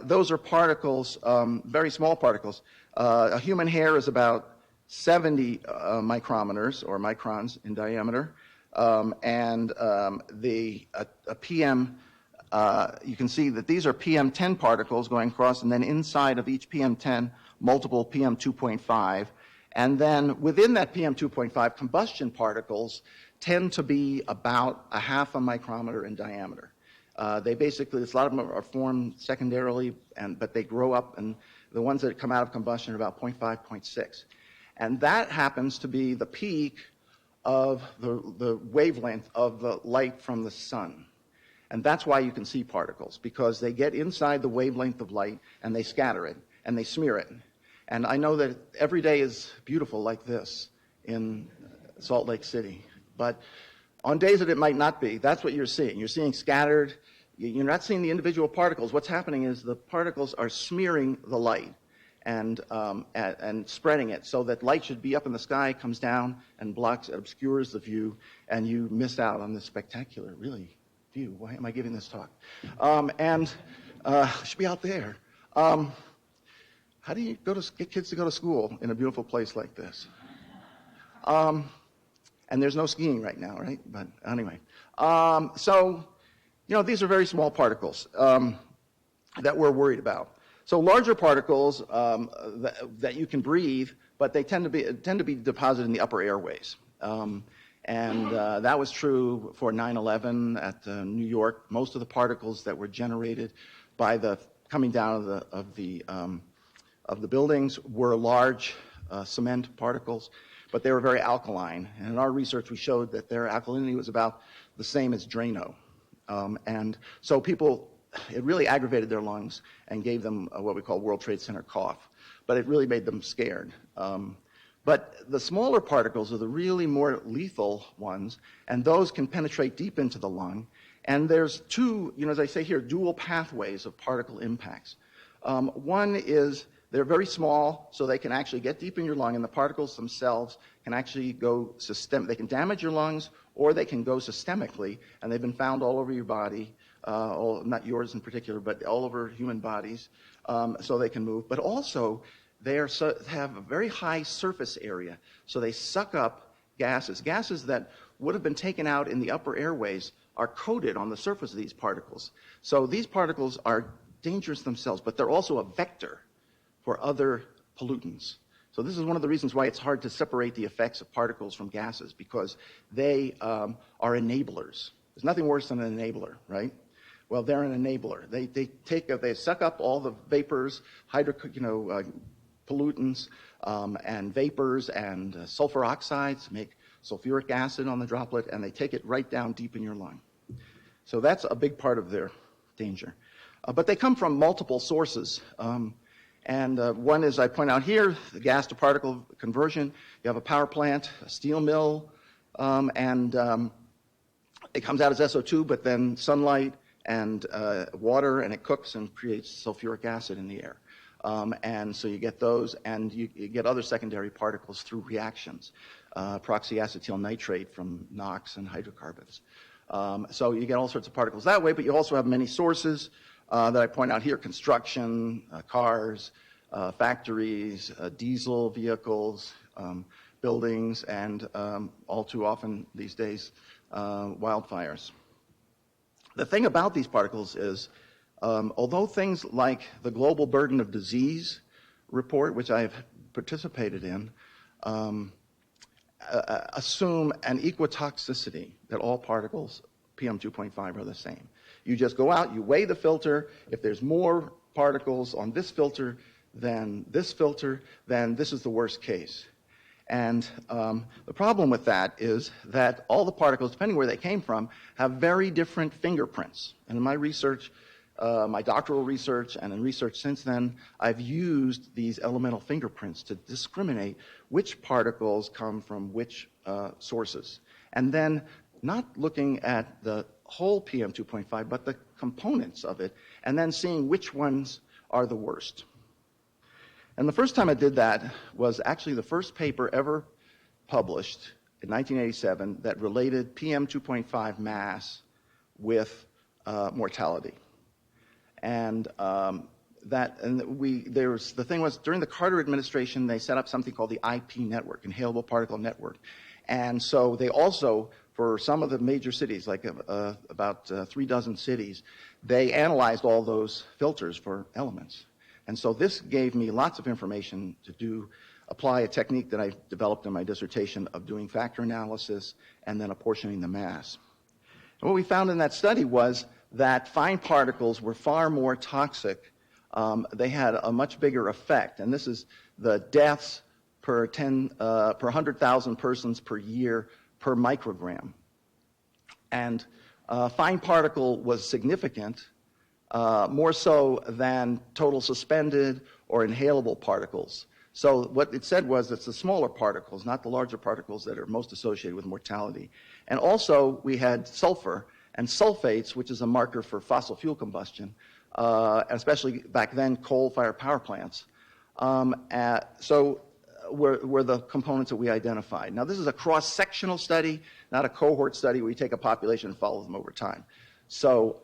those are particles, very small particles. A human hair is about 70 micrometers or microns in diameter, and a PM, you can see that these are PM10 particles going across, and then inside of each PM10, multiple PM 2.5, and then within that PM 2.5, combustion particles tend to be about a half a micrometer in diameter. They basically, a lot of them are formed secondarily, but they grow up, and the ones that come out of combustion are about 0.5, 0.6. And that happens to be the peak of the wavelength of the light from the sun. And that's why you can see particles, because they get inside the wavelength of light, and they scatter it, and they smear it. And I know that every day is beautiful like this in Salt Lake City. But on days that it might not be, that's what you're seeing. You're seeing scattered. You're not seeing the individual particles. What's happening is the particles are smearing the light and spreading it so that light should be up in the sky, comes down and obscures the view, and you miss out on this spectacular, really, view. Why am I giving this talk? Should be out there. How do you get kids to go to school in a beautiful place like this? And there's no skiing right now, right? But anyway. These are very small particles that we're worried about. So larger particles that you can breathe, but they tend to be deposited in the upper airways. That was true for 9/11 at New York. Most of the particles that were generated by the coming down of the buildings were large cement particles, but they were very alkaline. And in our research, we showed that their alkalinity was about the same as Drano. And so it really aggravated their lungs and gave them what we call World Trade Center cough. But it really made them scared. But the smaller particles are the really more lethal ones, and those can penetrate deep into the lung. And there's two, as I say here, dual pathways of particle impacts. One is they're very small, so they can actually get deep in your lung, and the particles themselves can actually go they can damage your lungs, or they can go systemically, and they've been found all over your body, not yours in particular, but all over human bodies, so they can move. But also, they have a very high surface area, so they suck up gases. Gases that would have been taken out in the upper airways are coated on the surface of these particles. So these particles are dangerous themselves, but they're also a vector for other pollutants. So this is one of the reasons why it's hard to separate the effects of particles from gases, because they are enablers. There's nothing worse than an enabler, right? Well, they're an enabler. They suck up all the vapors, pollutants, and vapors and sulfur oxides, make sulfuric acid on the droplet, and they take it right down deep in your lung. So that's a big part of their danger. But they come from multiple sources. One is, I point out here, the gas to particle conversion. You have a power plant, a steel mill, and it comes out as SO2, but then sunlight and water, and it cooks and creates sulfuric acid in the air. And so you get those, and you get other secondary particles through reactions, peroxyacetyl nitrate from NOx and hydrocarbons. So you get all sorts of particles that way, but you also have many sources that I point out here: construction, cars, factories, diesel vehicles, buildings, and all too often these days, wildfires. The thing about these particles is, although things like the Global Burden of Disease report, which I've participated in, assume an equitoxicity, that all particles, PM2.5, are the same. You just go out, you weigh the filter. If there's more particles on this filter than this filter, then this is the worst case. And the problem with that is that all the particles, depending where they came from, have very different fingerprints. And in my research, my doctoral research and in research since then, I've used these elemental fingerprints to discriminate which particles come from which sources. And then not looking at the whole PM2.5, but the components of it, and then seeing which ones are the worst. And the first time I did that was actually the first paper ever published in 1987 that related PM2.5 mass with mortality. And the thing was, during the Carter administration, they set up something called the IP network, Inhalable Particle Network. And so they also, for some of the major cities, like about 3 dozen cities, they analyzed all those filters for elements. And so this gave me lots of information to apply a technique that I developed in my dissertation of doing factor analysis and then apportioning the mass. And what we found in that study was that fine particles were far more toxic. They had a much bigger effect, and this is the deaths per 100,000 persons per year per microgram. And fine particle was significant, more so than total suspended or inhalable particles. So what it said was it's the smaller particles, not the larger particles, that are most associated with mortality. And also we had sulfur and sulfates, which is a marker for fossil fuel combustion, especially back then coal-fired power plants. So were the components that we identified. Now this is a cross-sectional study, not a cohort study where you take a population and follow them over time. So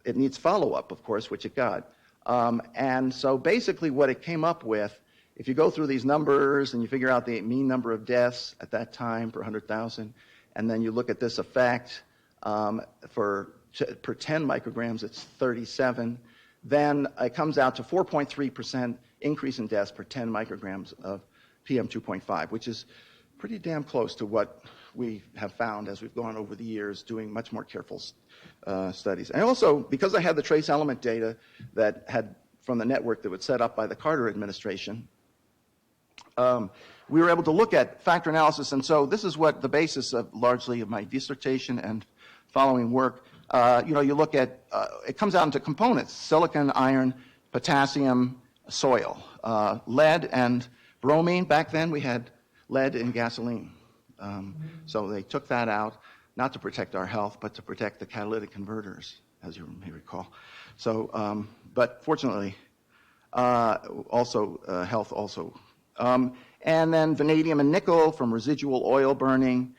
it needs follow-up, of course, which it got. And so basically what it came up with, if you go through these numbers and you figure out the mean number of deaths at that time per 100,000, and then you look at this effect per 10 micrograms, it's 37, then it comes out to 4.3% increase in deaths per 10 micrograms of PM2.5, which is pretty damn close to what we have found as we've gone over the years doing much more careful studies. And also, because I had the trace element data that had from the network that was set up by the Carter administration, we were able to look at factor analysis. And so this is what the basis of largely of my dissertation and following work. You look at, it comes out into components: silicon, iron, potassium, soil, lead and bromine. Back then we had lead in gasoline. So they took that out, not to protect our health, but to protect the catalytic converters, as you may recall. So, but fortunately, also health also. And then vanadium and nickel from residual oil burning,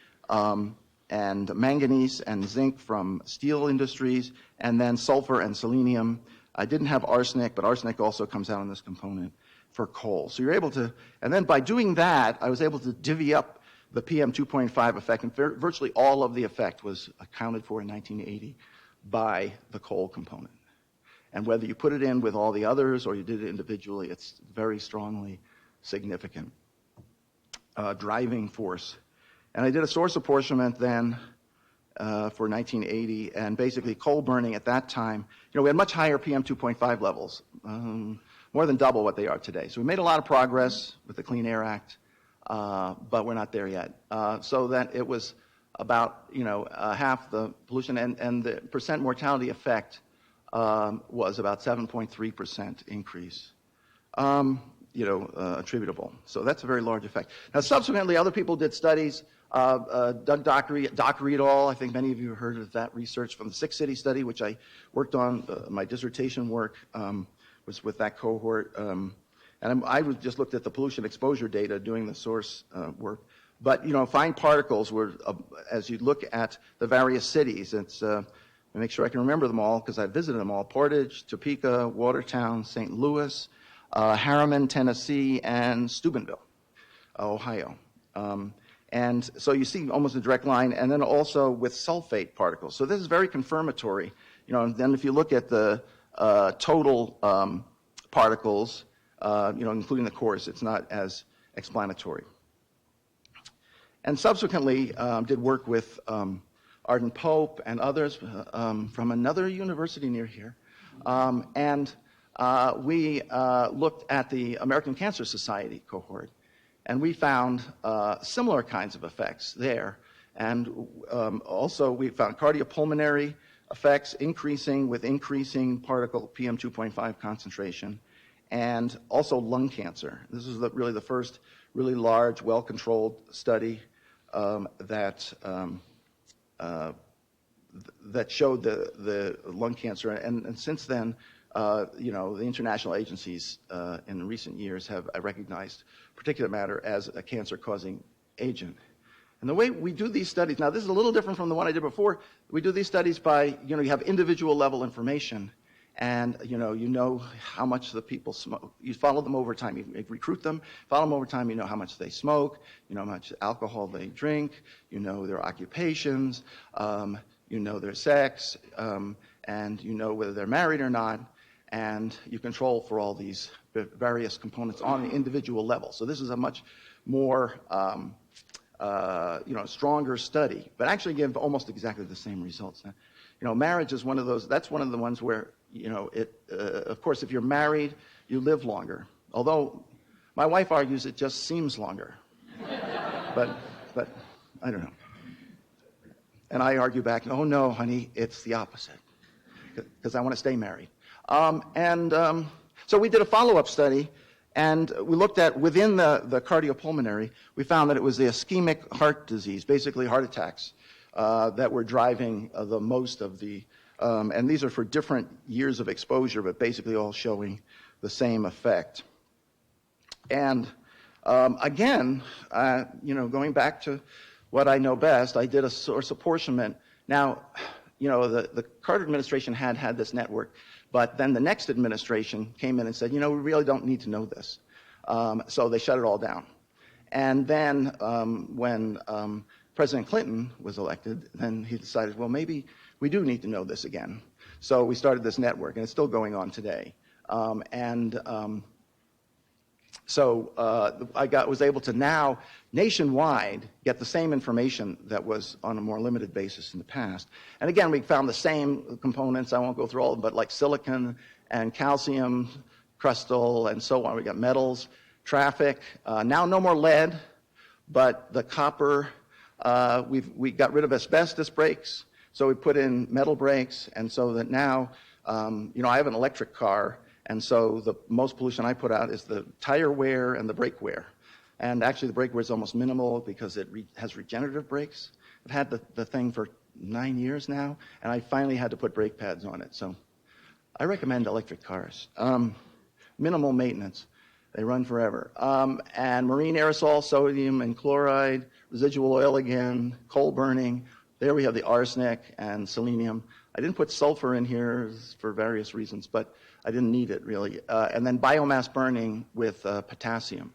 and manganese and zinc from steel industries, and then sulfur and selenium. I didn't have arsenic, but arsenic also comes out in this component for coal. So you're able to, and then by doing that, I was able to divvy up the PM2.5 effect, and virtually all of the effect was accounted for in 1980 by the coal component. And whether you put it in with all the others or you did it individually, it's very strongly significant driving force. And I did a source apportionment then for 1980, and basically coal burning at that time, we had much higher PM2.5 levels, more than double what they are today. So we made a lot of progress with the Clean Air Act, but we're not there yet. So that it was about, half the pollution, and the percent mortality effect was about 7.3% increase. Attributable. So that's a very large effect. Now, subsequently, other people did studies. Doug Dockery et al., I think many of you have heard of that research from the Six-City study, which I worked on. My dissertation work was with that cohort. And I just looked at the pollution exposure data doing the source work. But, fine particles were, as you look at the various cities, it's, make sure I can remember them all because I visited them all: Portage, Topeka, Watertown, St. Louis, Harriman, Tennessee, and Steubenville, Ohio. And so you see almost a direct line, and then also with sulfate particles. So this is very confirmatory. And then if you look at the total particles, including the coarse, it's not as explanatory. and subsequently did work with Arden Pope and others from another university near here. We looked at the American Cancer Society cohort, and we found similar kinds of effects there. And also we found cardiopulmonary effects increasing with increasing particle PM2.5 concentration, and also lung cancer. This is really the first really large, well-controlled study that showed the lung cancer. And since then, the international agencies in recent years have recognized particulate matter as a cancer-causing agent. And the way we do these studies, now this is a little different from the one I did before. We do these studies by, you have individual level information, and you know how much the people smoke. You follow them over time. You recruit them, follow them over time. You know how much they smoke. You know how much alcohol they drink. You know their occupations. You know their sex, and you know whether they're married or not. And you control for all these various components on an individual level. So this is a much more stronger study, but actually give almost exactly the same results. Marriage is one of those. That's one of the ones where of course, if you're married, you live longer. Although my wife argues it just seems longer, but I don't know. And I argue back, oh no, honey, it's the opposite, because I want to stay married. So we did a follow-up study, and we looked at, within the cardiopulmonary, we found that it was the ischemic heart disease, basically heart attacks, that were driving the most of the, and these are for different years of exposure, but basically all showing the same effect. And again, going back to what I know best, I did a source apportionment. Now, the Carter administration had this network, but then the next administration came in and said, we really don't need to know this. So they shut it all down. And then when President Clinton was elected, then he decided, well, maybe we do need to know this again. So we started this network, and it's still going on today. So I was able to now, nationwide, get the same information that was on a more limited basis in the past. And again, we found the same components. I won't go through all of them, but like silicon and calcium, crystal, and so on. We got metals, traffic. Now no more lead, but the copper, we got rid of asbestos brakes, so we put in metal brakes, and so that now, I have an electric car, and so the most pollution I put out is the tire wear and the brake wear. And actually the brake wear is almost minimal because it has regenerative brakes. I've had the thing for 9 years now, and I finally had to put brake pads on it. So I recommend electric cars. Minimal maintenance. They run forever. And marine aerosol, sodium and chloride, residual oil again, coal burning. There we have the arsenic and selenium. I didn't put sulfur in here for various reasons, but I didn't need it really. And then biomass burning with potassium.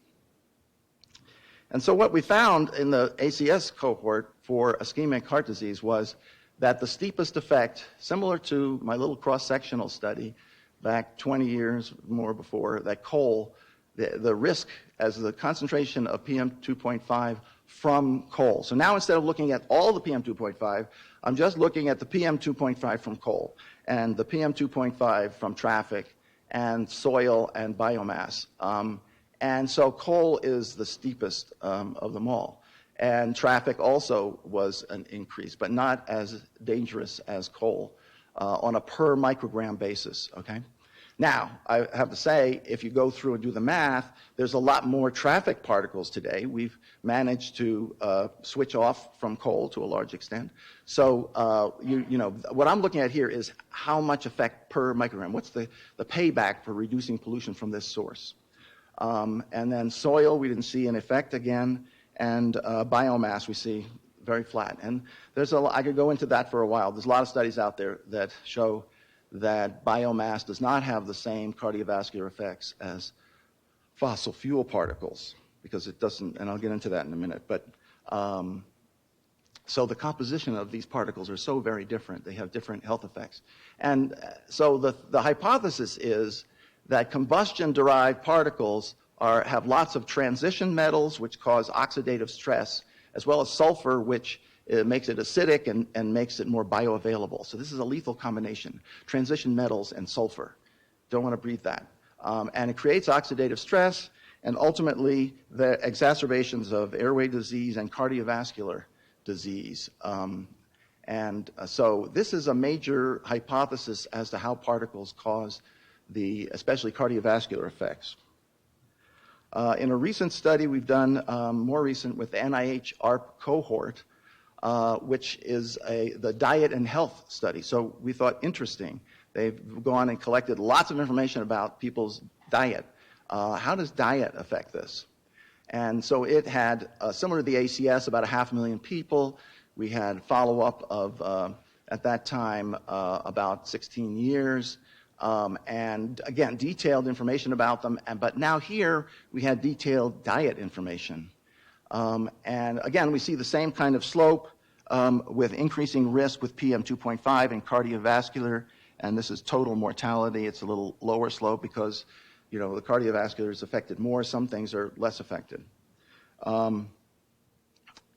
And so what we found in the ACS cohort for ischemic heart disease was that the steepest effect, similar to my little cross-sectional study back 20 years more before, that coal, the risk as the concentration of PM2.5 from coal. So now instead of looking at all the PM2.5, I'm just looking at the PM2.5 from coal and the PM2.5 from traffic and soil and biomass. And so coal is the steepest of them all. And traffic also was an increase, but not as dangerous as coal on a per microgram basis, okay? Now, I have to say, if you go through and do the math, there's a lot more traffic particles today. We've managed to switch off from coal to a large extent. So, what I'm looking at here is how much effect per microgram. What's the payback for reducing pollution from this source? And then soil, we didn't see an effect again. And biomass, we see very flat. And I could go into that for a while. There's a lot of studies out there that show that biomass does not have the same cardiovascular effects as fossil fuel particles, because it doesn't, and I'll get into that in a minute. But so the composition of these particles are so very different. They have different health effects. And so the hypothesis is that combustion-derived particles have lots of transition metals which cause oxidative stress, as well as sulfur, which makes it acidic and makes it more bioavailable. So this is a lethal combination, transition metals and sulfur. Don't want to breathe that. And it creates oxidative stress and ultimately the exacerbations of airway disease and cardiovascular disease. So this is a major hypothesis as to how particles cause especially cardiovascular effects. In a recent study we've done, more recent with the NIH ARP cohort, which is the diet and health study. So we thought interesting. They've gone and collected lots of information about people's diet. How does diet affect this? And so it had, similar to the ACS, about 500,000 people. We had follow-up of, at that time, about 16 years. And again, detailed information about them. But now here, we had detailed diet information. And again, we see the same kind of slope with increasing risk with PM2.5 and cardiovascular. And this is total mortality. It's a little lower slope because, the cardiovascular is affected more. Some things are less affected.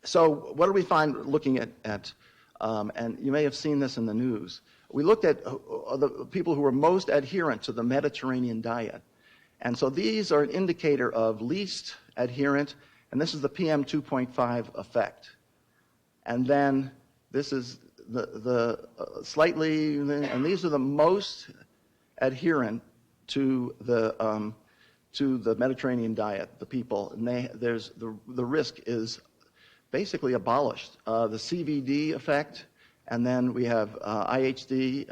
So what do we find looking at and you may have seen this in the news. We looked at the people who were most adherent to the Mediterranean diet. And so these are an indicator of least adherent, and this is the PM2.5 effect. And then this is the slightly, and these are the most adherent to the Mediterranean diet, the people, and the risk is basically abolished. The CVD effect, and then we have IHD,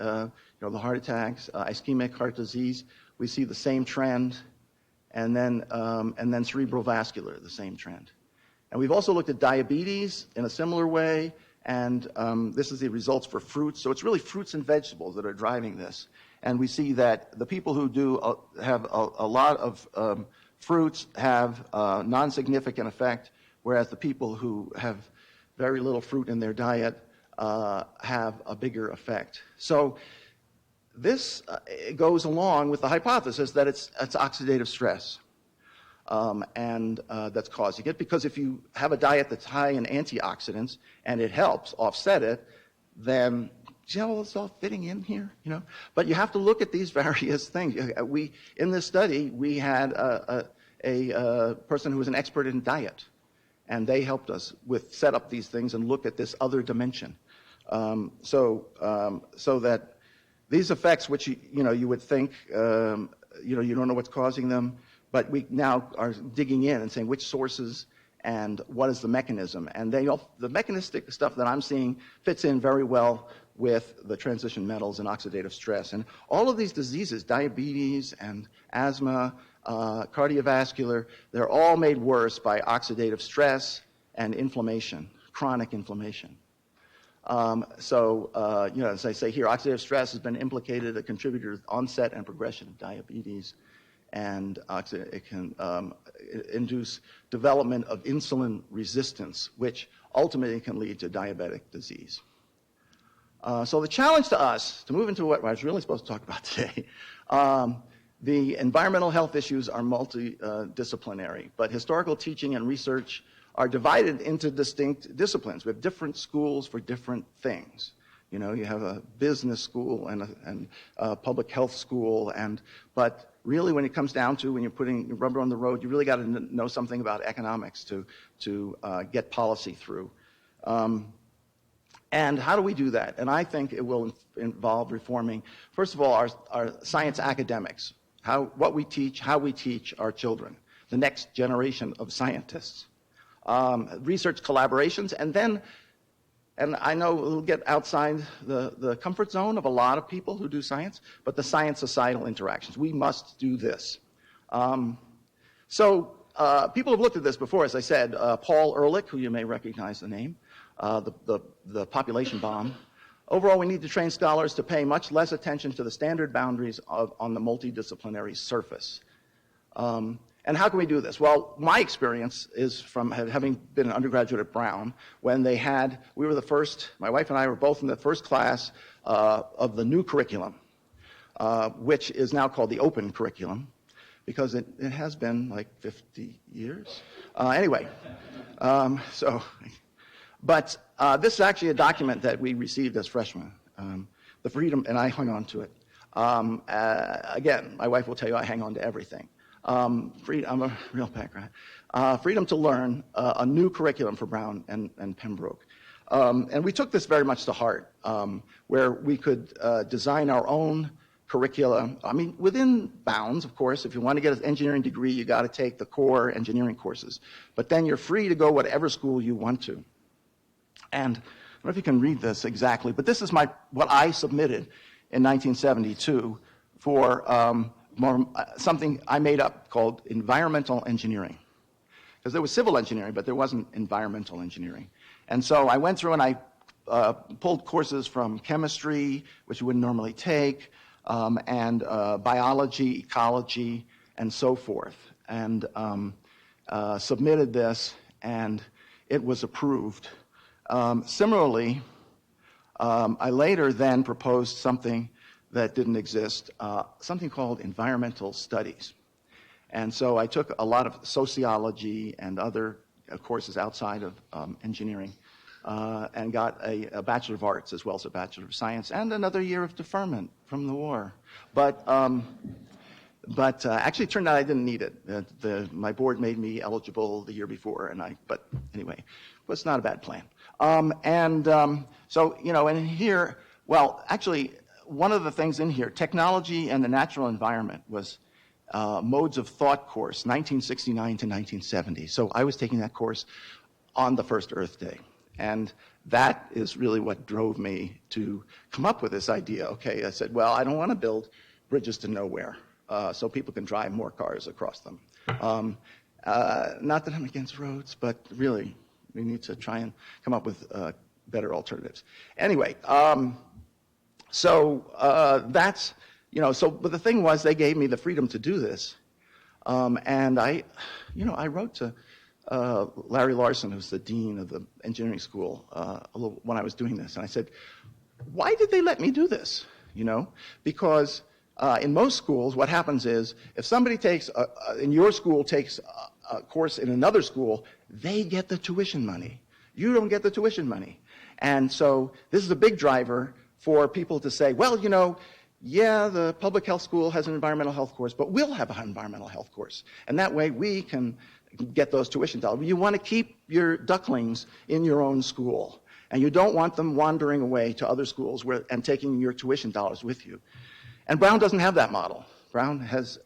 the heart attacks, ischemic heart disease. We see the same trend, and then cerebral vascular, the same trend. And we've also looked at diabetes in a similar way, and this is the results for fruits. So it's really fruits and vegetables that are driving this. And we see that the people who do have a lot of fruits have non-significant effect, whereas the people who have very little fruit in their diet have a bigger effect. So this goes along with the hypothesis that it's oxidative stress. And that's causing it, because if you have a diet that's high in antioxidants and it helps offset it, then it's all fitting in here, But you have to look at these various things. In this study, we had a person who was an expert in diet, and they helped us set up these things and look at this other dimension. So that these effects, which you would think, you don't know what's causing them, but we now are digging in and saying which sources and what is the mechanism. And the mechanistic stuff that I'm seeing fits in very well with the transition metals and oxidative stress. And all of these diseases, diabetes and asthma, cardiovascular, they're all made worse by oxidative stress and inflammation, chronic inflammation. As I say here, oxidative stress has been implicated, a contributor to onset and progression of diabetes, and it can induce development of insulin resistance, which ultimately can lead to diabetic disease. So the challenge to us, to move into what I was really supposed to talk about today, the environmental health issues are multidisciplinary, but historical teaching and research are divided into distinct disciplines. We have different schools for different things. You have a business school and a public health school, but really when it comes down to when you're putting rubber on the road, you really got to know something about economics to get policy through. And how do we do that? And I think it will involve reforming, first of all, our science academics, what we teach, how we teach our children, the next generation of scientists. Research collaborations, and I know we'll get outside the comfort zone of a lot of people who do science, but the science-societal interactions. We must do this. People have looked at this before, as I said. Paul Ehrlich, who you may recognize the name, the population bomb. Overall, we need to train scholars to pay much less attention to the standard boundaries on the multidisciplinary surface. And how can we do this? Well, my experience is from having been an undergraduate at Brown, when we were the first, my wife and I were both in the first class of the new curriculum, which is now called the open curriculum. because it has been like 50 years. Anyway, but this is actually a document that we received as freshmen. The freedom, and I hung on to it. Again, my wife will tell you I hang on to everything. I'm a real background. Freedom to learn, a new curriculum for Brown and Pembroke. And we took this very much to heart, where we could design our own curricula. I mean, within bounds, of course. If you want to get an engineering degree, you got to take the core engineering courses. But then you're free to go whatever school you want to. And I don't know if you can read this exactly, but this is what I submitted in 1972 for something I made up called environmental engineering. Because there was civil engineering, but there wasn't environmental engineering. And so I went through and I pulled courses from chemistry, which you wouldn't normally take, and biology, ecology, and so forth. And submitted this, and it was approved. Similarly, I later then proposed something that didn't exist, something called environmental studies. And so I took a lot of sociology and other courses outside of engineering and got a Bachelor of Arts as well as a Bachelor of Science and another year of deferment from the war. But actually it turned out I didn't need it. My board made me eligible the year before, but anyway, it was not a bad plan. So, and here, well, actually, one of the things in here, technology and the natural environment was modes of thought course, 1969 to 1970. So I was taking that course on the first Earth Day. And that is really what drove me to come up with this idea. Okay, I said, well, I don't want to build bridges to nowhere so people can drive more cars across them. Not that I'm against roads, but really, we need to try and come up with better alternatives. Anyway, that's, but the thing was they gave me the freedom to do this. And I wrote to Larry Larson, who's the dean of the engineering school, when I was doing this. And I said, why did they let me do this? Because in most schools, what happens is if somebody in your school takes a course in another school, they get the tuition money. You don't get the tuition money. And so this is a big driver for people to say, well, yeah, the public health school has an environmental health course, but we'll have an environmental health course. And that way we can get those tuition dollars. You want to keep your ducklings in your own school. And you don't want them wandering away to other schools and taking your tuition dollars with you. And Brown doesn't have that model. Brown has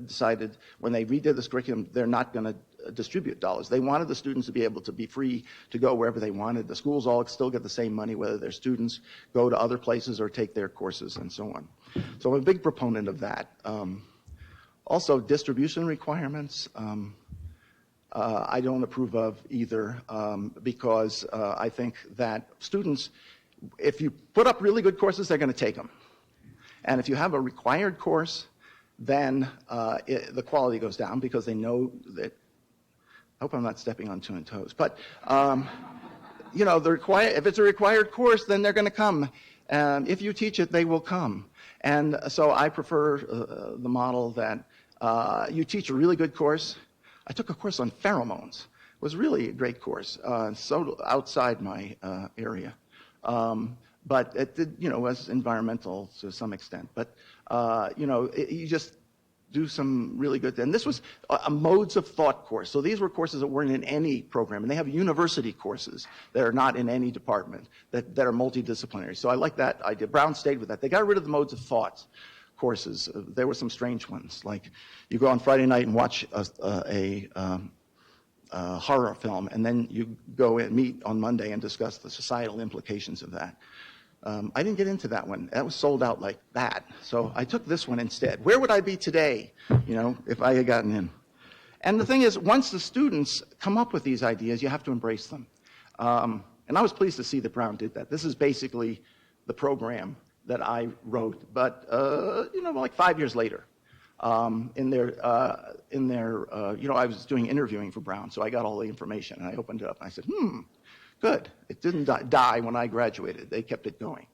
decided when they redid this curriculum, they're not going to distribute dollars. They wanted the students to be able to be free to go wherever they wanted. The schools all still get the same money, whether their students go to other places or take their courses and so on. So I'm a big proponent of that. Also, distribution requirements. I don't approve of either because I think that students, if you put up really good courses, they're going to take them. And if you have a required course, then the quality goes down because they know that. I hope I'm not stepping on toes. But if it's a required course, then they're going to come. If you teach it, they will come. And so I prefer the model that you teach a really good course. I took a course on pheromones. It was really a great course, so outside my area. But it did, was environmental to some extent. But, you just do some really good, and this was a modes of thought course. So these were courses that weren't in any program, and they have university courses that are not in any department, that are multidisciplinary. So I like that idea. Brown stayed with that. They got rid of the modes of thought courses. There were some strange ones, like you go on Friday night and watch a horror film, and then you go and meet on Monday and discuss the societal implications of that. I didn't get into that one. That was sold out like that. So I took this one instead. Where would I be today, if I had gotten in? And the thing is, once the students come up with these ideas, you have to embrace them. And I was pleased to see that Brown did that. This is basically the program that I wrote, but like 5 years later, I was doing interviewing for Brown, so I got all the information, and I opened it up, and I said, good. It didn't die when I graduated. They kept it going.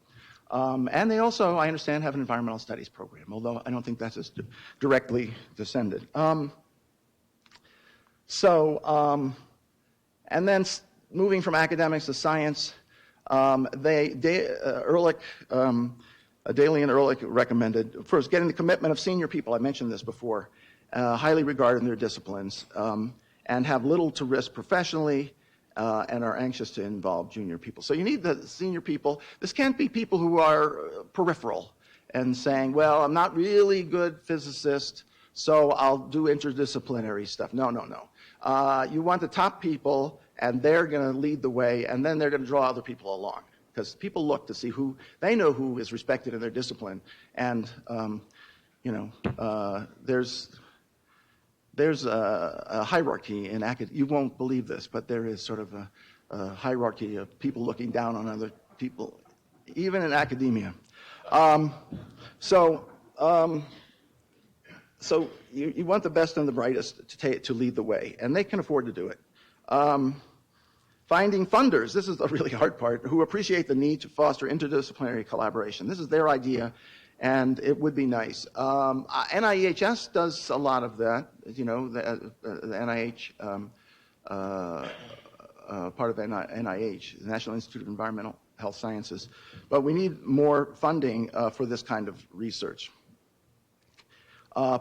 And they also, I understand, have an environmental studies program, although I don't think that's as directly descended. And then moving from academics to science, Daly and Ehrlich recommended, first, getting the commitment of senior people, I mentioned this before, highly regarded in their disciplines, and have little to risk professionally, and are anxious to involve junior people. So you need the senior people. This can't be people who are peripheral and saying, well, I'm not really good physicist, so I'll do interdisciplinary stuff. No, no, no. You want the top people, and they're going to lead the way, and then they're going to draw other people along. Because people look to see who, they know who is respected in their discipline. And, there's a hierarchy in academia. You won't believe this, but there is sort of a hierarchy of people looking down on other people, even in academia. So you want the best and the brightest to lead the way, and they can afford to do it. Finding funders, this is the really hard part, who appreciate the need to foster interdisciplinary collaboration. This is their idea, and it would be nice. NIEHS does a lot of that, the NIH, part of NIH, the National Institute of Environmental Health Sciences. But we need more funding for this kind of research.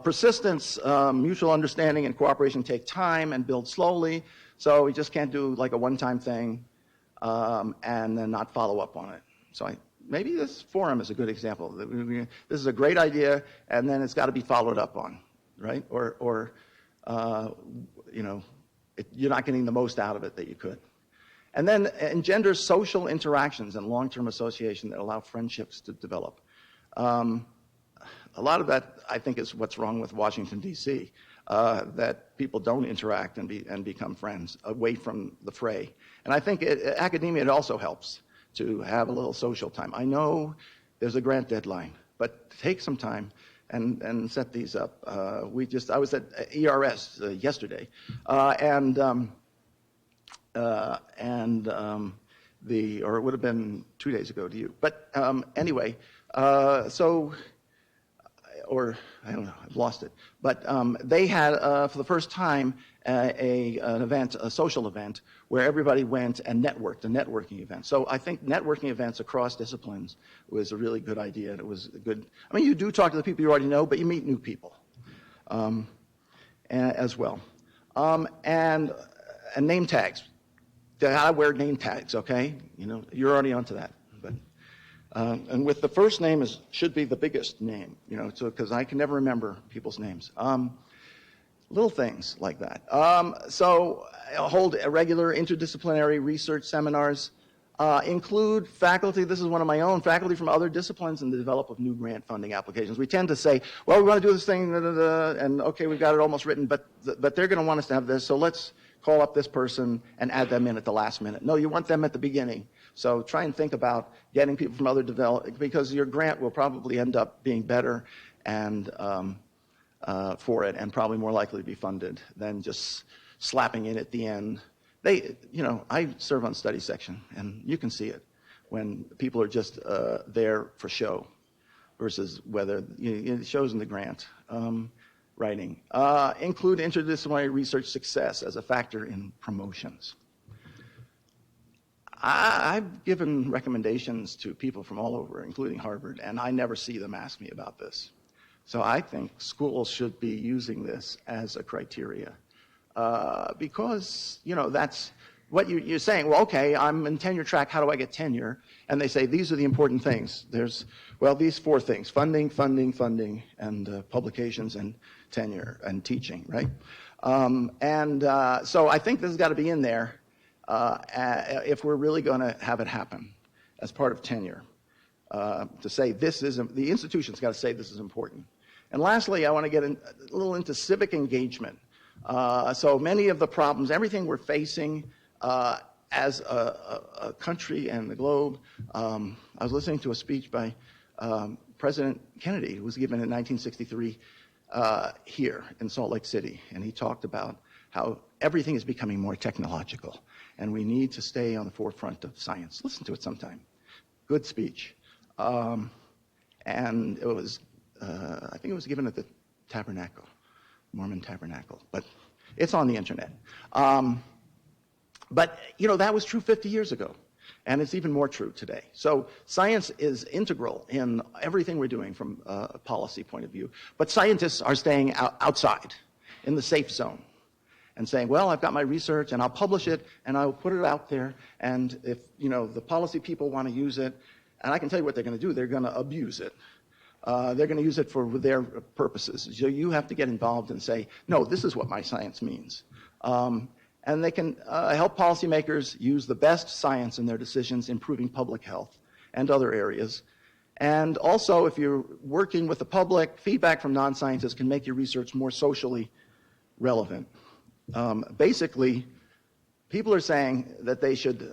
Persistence, mutual understanding and cooperation take time and build slowly. So we just can't do like a one-time thing and then not follow up on it. So maybe this forum is a good example. This is a great idea, and then it's got to be followed up on, right? Or you're not getting the most out of it that you could. And then engender social interactions and long-term association that allow friendships to develop. A lot of that, I think, is what's wrong with Washington, D.C., that people don't interact and become friends away from the fray. And I think academia, it also helps to have a little social time. I know there's a grant deadline, but take some time and set these up. I was at ERS yesterday, or it would have been 2 days ago to you. But anyway, or I don't know, I've lost it. But they had, for the first time, an event, a social event, where everybody went and networked, a networking event. So I think networking events across disciplines was a really good idea. It was good. I mean, you do talk to the people you already know, but you meet new people as well. And name tags. I wear name tags, okay? You're already onto that. But and with the first name should be the biggest name, because I can never remember people's names. Little things like that. So hold regular interdisciplinary research seminars. Include faculty, this is one of my own, faculty from other disciplines in the development of new grant funding applications. We tend to say, well, we want to do this thing, and okay, we've got it almost written, but they're going to want us to have this, so let's call up this person and add them in at the last minute. No, you want them at the beginning. So try and think about getting people from other because your grant will probably end up being better and for it, and probably more likely to be funded than just slapping it at the end. I serve on study section, and you can see it when people are just there for show versus whether it shows in the grant writing. Include interdisciplinary research success as a factor in promotions. I've given recommendations to people from all over, including Harvard, and I never see them ask me about this. So I think schools should be using this as a criteria. Because, that's what you're saying. Well, okay, I'm in tenure track. How do I get tenure? And they say, these are the important things. There's, these 4 things: funding, and publications, and tenure, and teaching, right? So I think this has got to be in there if we're really going to have it happen as part of tenure. To say this is, the institution's got to say this is important. And lastly, I want to get a little into civic engagement. So many of the problems, everything we're facing as a country and the globe. I was listening to a speech by President Kennedy, who was given in 1963 here in Salt Lake City, and he talked about how everything is becoming more technological, and we need to stay on the forefront of science. Listen to it sometime. Good speech. And it was, I think it was given at the Tabernacle, Mormon Tabernacle, but it's on the internet. But, you know, that was true 50 years ago, and it's even more true today. So science is integral in everything we're doing from a policy point of view. But scientists are staying outside in the safe zone and saying, well, I've got my research, and I'll publish it, and I'll put it out there, and if, you know, the policy people want to use it, and I can tell you what they're going to do, they're going to abuse it. They're going to use it for their purposes. So you have to get involved and say, no, this is what my science means. And they can help policymakers use the best science in their decisions, improving public health and other areas. And also, if you're working with the public, feedback from non-scientists can make your research more socially relevant. Basically, people are saying that they should,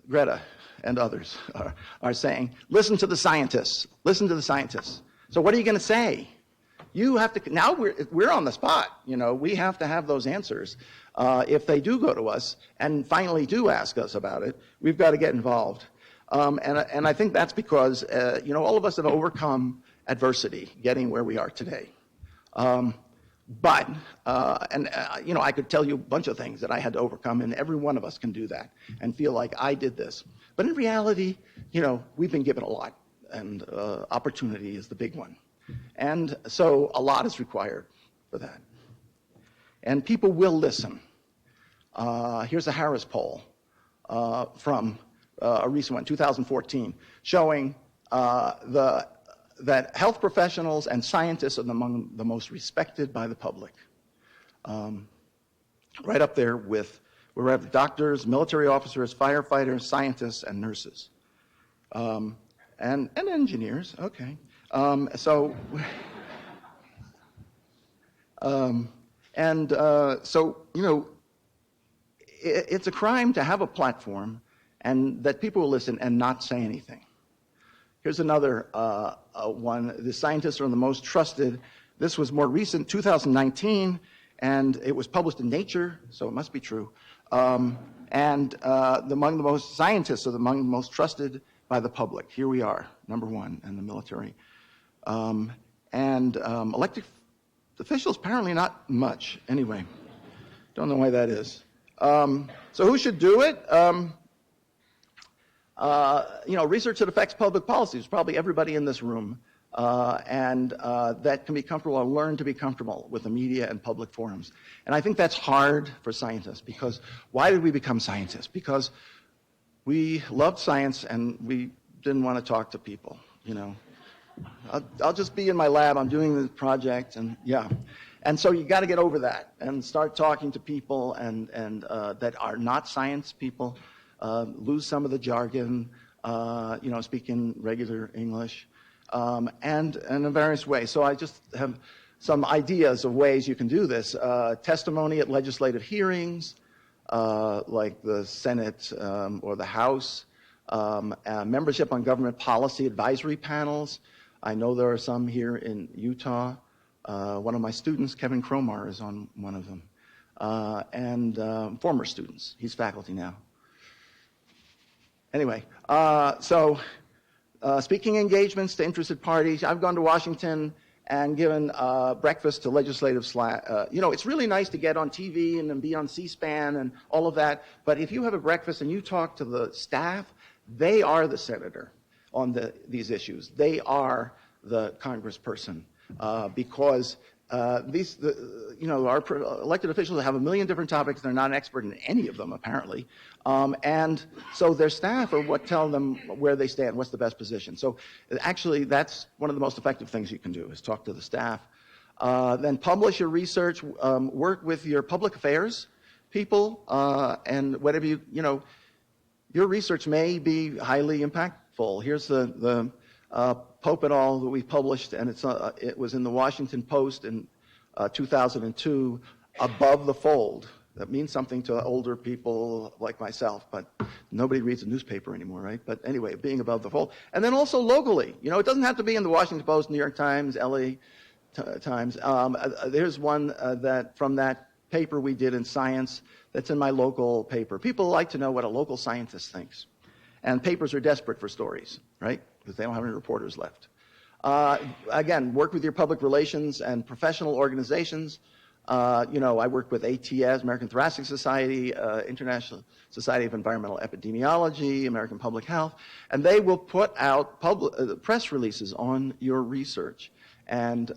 Greta and others are saying, listen to the scientists, listen to the scientists. So what are you going to say? You have to, now we're on the spot, you know, we have to have those answers. If they do go to us and finally do ask us about it, we've got to get involved. And I think that's because, you know, all of us have overcome adversity, getting where we are today. You know, I could tell you a bunch of things that I had to overcome, and every one of us can do that and feel like I did this. But in reality, you know, we've been given a lot, and opportunity is the big one. And so a lot is required for that. And people will listen. Here's a Harris poll from a recent one, 2014, showing that health professionals and scientists are among the most respected by the public. Right up there with, we have doctors, military officers, firefighters, scientists, and nurses. And engineers, okay. So, you know, it's a crime to have a platform and that people will listen and not say anything. Here's another one. The scientists are the most trusted. This was more recent, 2019, and it was published in Nature, so it must be true. Among the most scientists are among the most trusted by the public. Here we are, number one in the military. Elected officials, apparently not much. Anyway, don't know why that is. So who should do it? You know, research that affects public policy is probably everybody in this room, that can be comfortable or learn to be comfortable with the media and public forums. And I think that's hard for scientists, because why did we become scientists? Because we loved science and we didn't want to talk to people, you know. I'll just be in my lab, I'm doing this project, and yeah. And so you got to get over that and start talking to people and that are not science people, lose some of the jargon, you know, speak in regular English, and in various ways. So I just have some ideas of ways you can do this. Testimony at legislative hearings, like the Senate or the House, membership on government policy advisory panels. I know there are some here in Utah. One of my students, Kevin Cromar, is on one of them. Former students. He's faculty now. Anyway, speaking engagements to interested parties. I've gone to Washington and given breakfast to legislative you know, it's really nice to get on TV and then be on C-SPAN and all of that, but if you have a breakfast and you talk to the staff, they are the senator on these issues. They are the congressperson because you know, our elected officials have a million different topics. They're not an expert in any of them, apparently. And so their staff are what tell them where they stand, what's the best position. So actually, that's one of the most effective things you can do, is talk to the staff. Then publish your research, work with your public affairs people, and whatever you know, your research may be highly impactful. Here's the Pope et al. That we published, and it was in the Washington Post in 2002, Above the Fold. That means something to older people like myself, but nobody reads a newspaper anymore, right? But anyway, being above the fold. And then also locally. You know, it doesn't have to be in the Washington Post, New York Times, LA Times. There's one from that paper we did in Science that's in my local paper. People like to know what a local scientist thinks. And papers are desperate for stories. right? Because they don't have any reporters left. Again, work with your public relations and professional organizations. I work with ATS, American Thoracic Society, International Society of Environmental Epidemiology, American Public Health, and they will put out press releases on your research, and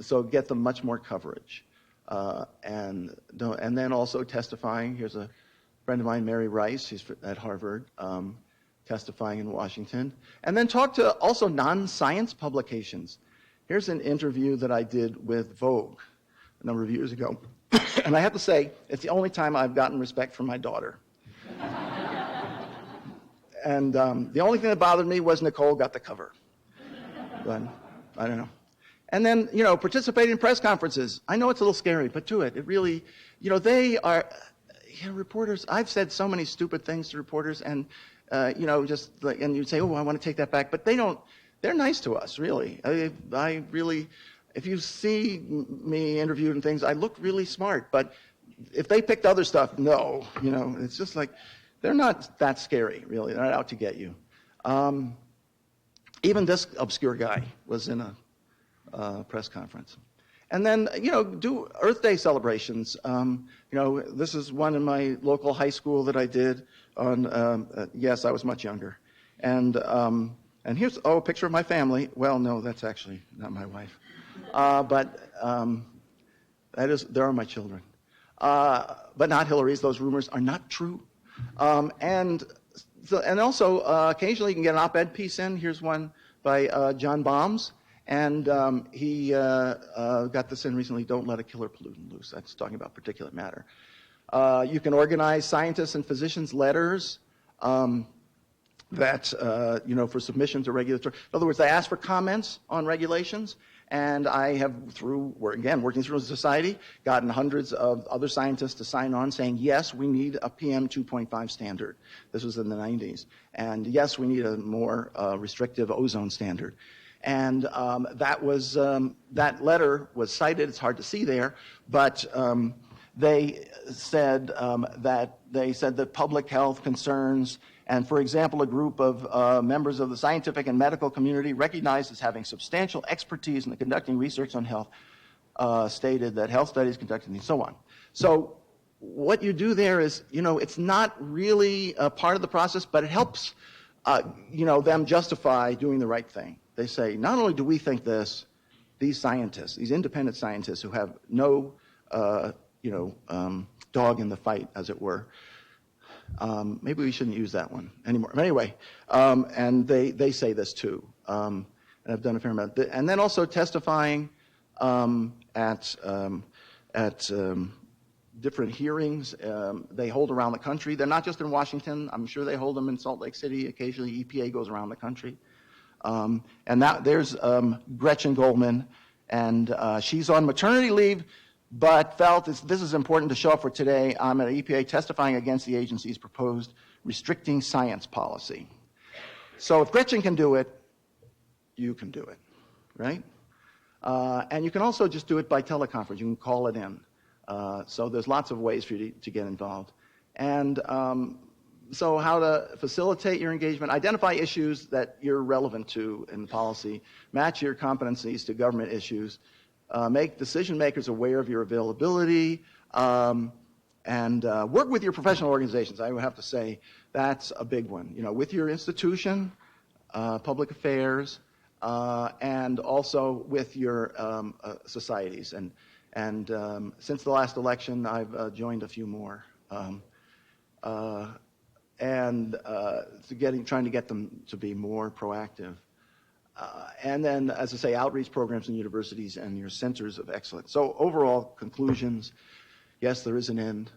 so get them much more coverage. And then also testifying. Here's a friend of mine, Mary Rice, she's at Harvard, testifying in Washington. And then talk to also non-science publications. Here's an interview that I did with Vogue a number of years ago. And I have to say, it's the only time I've gotten respect from my daughter. And the only thing that bothered me was Nicole got the cover. But I don't know. And then, participating in press conferences. I know it's a little scary, but do it. It really, they are, reporters, I've said so many stupid things to reporters, and, just like, and you'd say, oh, I want to take that back. But they're nice to us, really. I really, if you see me interviewed and things, I look really smart. But if they picked other stuff, no, it's just like, they're not that scary, really. They're not out to get you. Even this obscure guy was in a press conference. And then, do Earth Day celebrations. This is one in my local high school that I did on, yes, I was much younger. And here's, a picture of my family. Well, no, that's actually not my wife. But there are my children. But not Hillary's. Those rumors are not true. And also, occasionally you can get an op-ed piece in. Here's one by John Bombs. And he got this in recently, don't let a killer pollutant loose. That's talking about particulate matter. You can organize scientists and physicians' letters that, for submission to regulatory. In other words, they ask for comments on regulations. And I have, working through a society, gotten hundreds of other scientists to sign on saying, yes, we need a PM 2.5 standard. This was in the 90s. And yes, we need a more restrictive ozone standard. And that letter was cited. It's hard to see there, but they said that public health concerns, and for example, a group of members of the scientific and medical community recognized as having substantial expertise in the conducting research on health, stated that health studies conducted and so on. So what you do there is, it's not really a part of the process, but it helps, them justify doing the right thing. They say, not only do we think this, these scientists, these independent scientists who have no, dog in the fight, as it were. Maybe we shouldn't use that one anymore. But anyway, and they say this too. And I've done a fair amount. And then also testifying at different hearings they hold around the country. They're not just in Washington. I'm sure they hold them in Salt Lake City. Occasionally, EPA goes around the country. And there's Gretchen Goldman, and she's on maternity leave, but felt this is important to show up for today. I'm at EPA testifying against the agency's proposed restricting science policy. So if Gretchen can do it, you can do it, right? And you can also just do it by teleconference. You can call it in. So there's lots of ways for you to get involved. And so how to facilitate your engagement, identify issues that you're relevant to in policy, match your competencies to government issues, make decision makers aware of your availability, and work with your professional organizations. I would have to say that's a big one. With your institution, public affairs, and also with your societies. And since the last election, I've joined a few more. Trying to get them to be more proactive. And then, as I say, outreach programs in universities and your centers of excellence. So overall conclusions, yes, there is an end.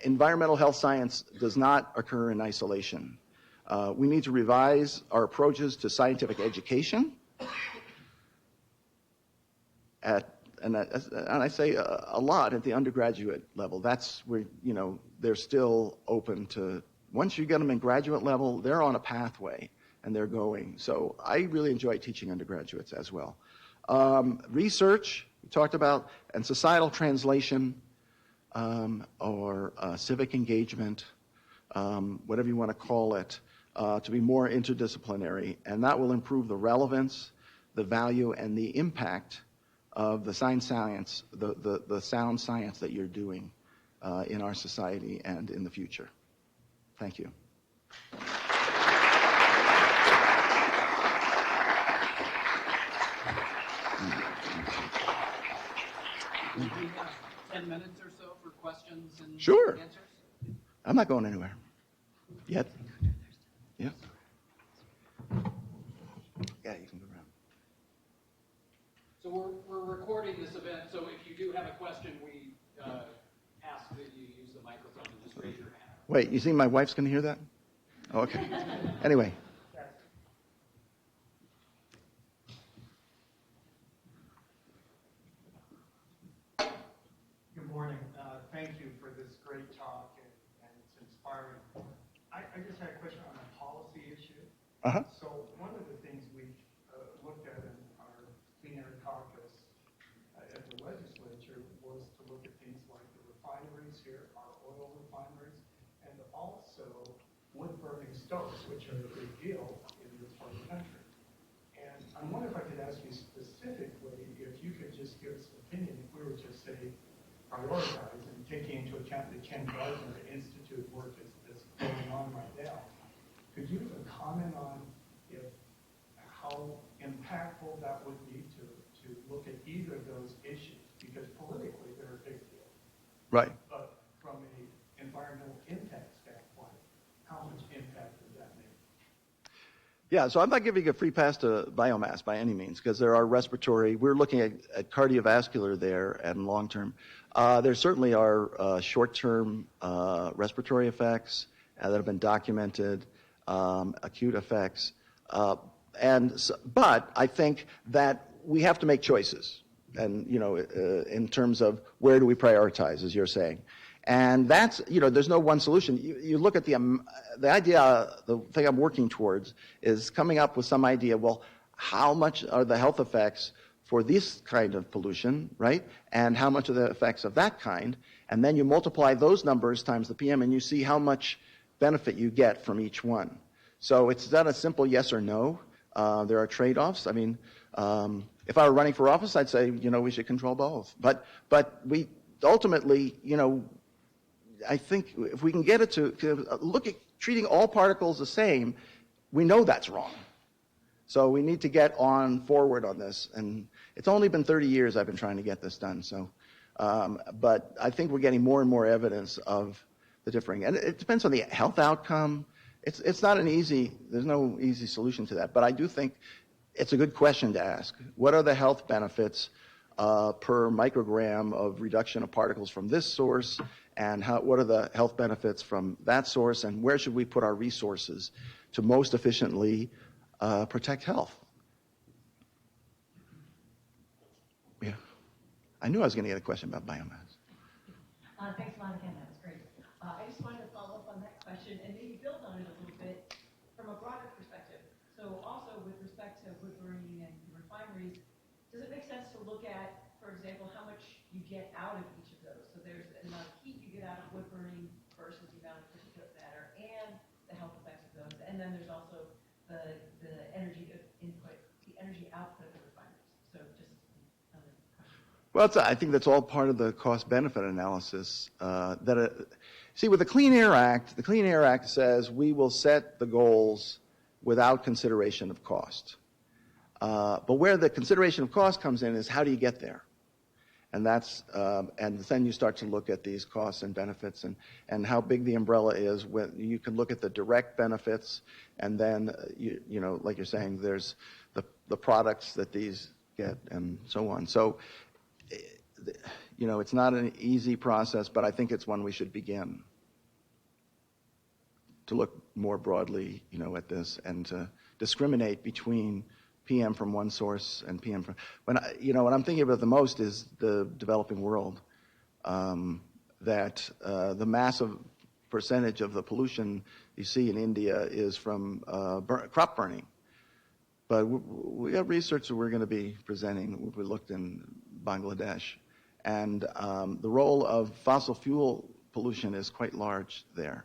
Environmental health science does not occur in isolation. We need to revise our approaches to scientific education. And I say a lot at the undergraduate level. That's where, they're still open to, once you get them in graduate level, they're on a pathway and they're going. So I really enjoy teaching undergraduates as well. Research, we talked about, and societal translation, or civic engagement, whatever you want to call it. to be more interdisciplinary, and that will improve the relevance, the value, and the impact of the sound science that you're doing in our society and in the future. Thank you. Do we have 10 minutes or so for questions and Sure. answers? I'm not going anywhere yet. Yeah. Yeah, you can go around. So we're recording this event, so if you do have a question, we ask that you use the microphone and just raise your hand. Wait, you think my wife's going to hear that? Oh, okay. Anyway. Good morning. Thank you for this great talk, and it's inspiring. I just had a question on a policy issue. Uh-huh. So one of the things we looked at in our Clean Air Caucus at the legislature was to look at things like the refineries here, our oil refineries, and also wood-burning stoves, which are a big deal in this part of the country. And I wonder if I could ask you specifically if you could just give us an opinion if we were to say prioritize and taking into account the Ken Gardner Institute work that's going on right now. Could you comment on how impactful that would be to look at either of those issues? Because politically they're a big deal. Right. But from an environmental impact standpoint, how much impact does that make? Yeah, so I'm not giving a free pass to biomass by any means, because there are we're looking at cardiovascular there and long-term. There certainly are short-term respiratory effects that have been documented, acute effects. But I think that we have to make choices, and in terms of where do we prioritize, as you're saying. And that's, there's no one solution. You look at the idea, the thing I'm working towards is coming up with some idea, well, how much are the health effects for this kind of pollution, right? And how much are the effects of that kind? And then you multiply those numbers times the PM and you see how much benefit you get from each one. So it's not a simple yes or no. There are trade-offs. I mean, if I were running for office, I'd say, we should control both. But we ultimately, I think if we can get it to look at treating all particles the same, we know that's wrong. So we need to get on forward on this. And it's only been 30 years I've been trying to get this done. So, but I think we're getting more and more evidence of the differing. And it depends on the health outcome. It's not there's no easy solution to that. But I do think it's a good question to ask. What are the health benefits per microgram of reduction of particles from this source? And what are the health benefits from that source? And where should we put our resources to most efficiently protect health? Yeah. I knew I was going to get a question about biomass. Thanks a lot again. That was great. I just wanted to follow up on that question and maybe build on it a little bit from a broader perspective. So also with respect to wood burning and refineries, does it make sense to look at, for example, how much you get out of each of those? So there's the amount of heat you get out of wood burning versus the amount of particulate matter and the health effects of those. And then there's also the energy input, the energy output of the refineries. So just another question. Well, I think that's all part of the cost-benefit analysis. See, with the Clean Air Act says we will set the goals without consideration of cost. But where the consideration of cost comes in is how do you get there? And and then you start to look at these costs and benefits and how big the umbrella is. When you can look at the direct benefits, and then like you're saying, there's the products that these get and so on. So it's not an easy process, but I think it's one we should begin to look more broadly, at this and to discriminate between PM from one source and PM from what I'm thinking about the most is the developing world. That the massive percentage of the pollution you see in India is from crop burning. But we got research that we're going to be presenting. We looked in Bangladesh, and the role of fossil fuel pollution is quite large there,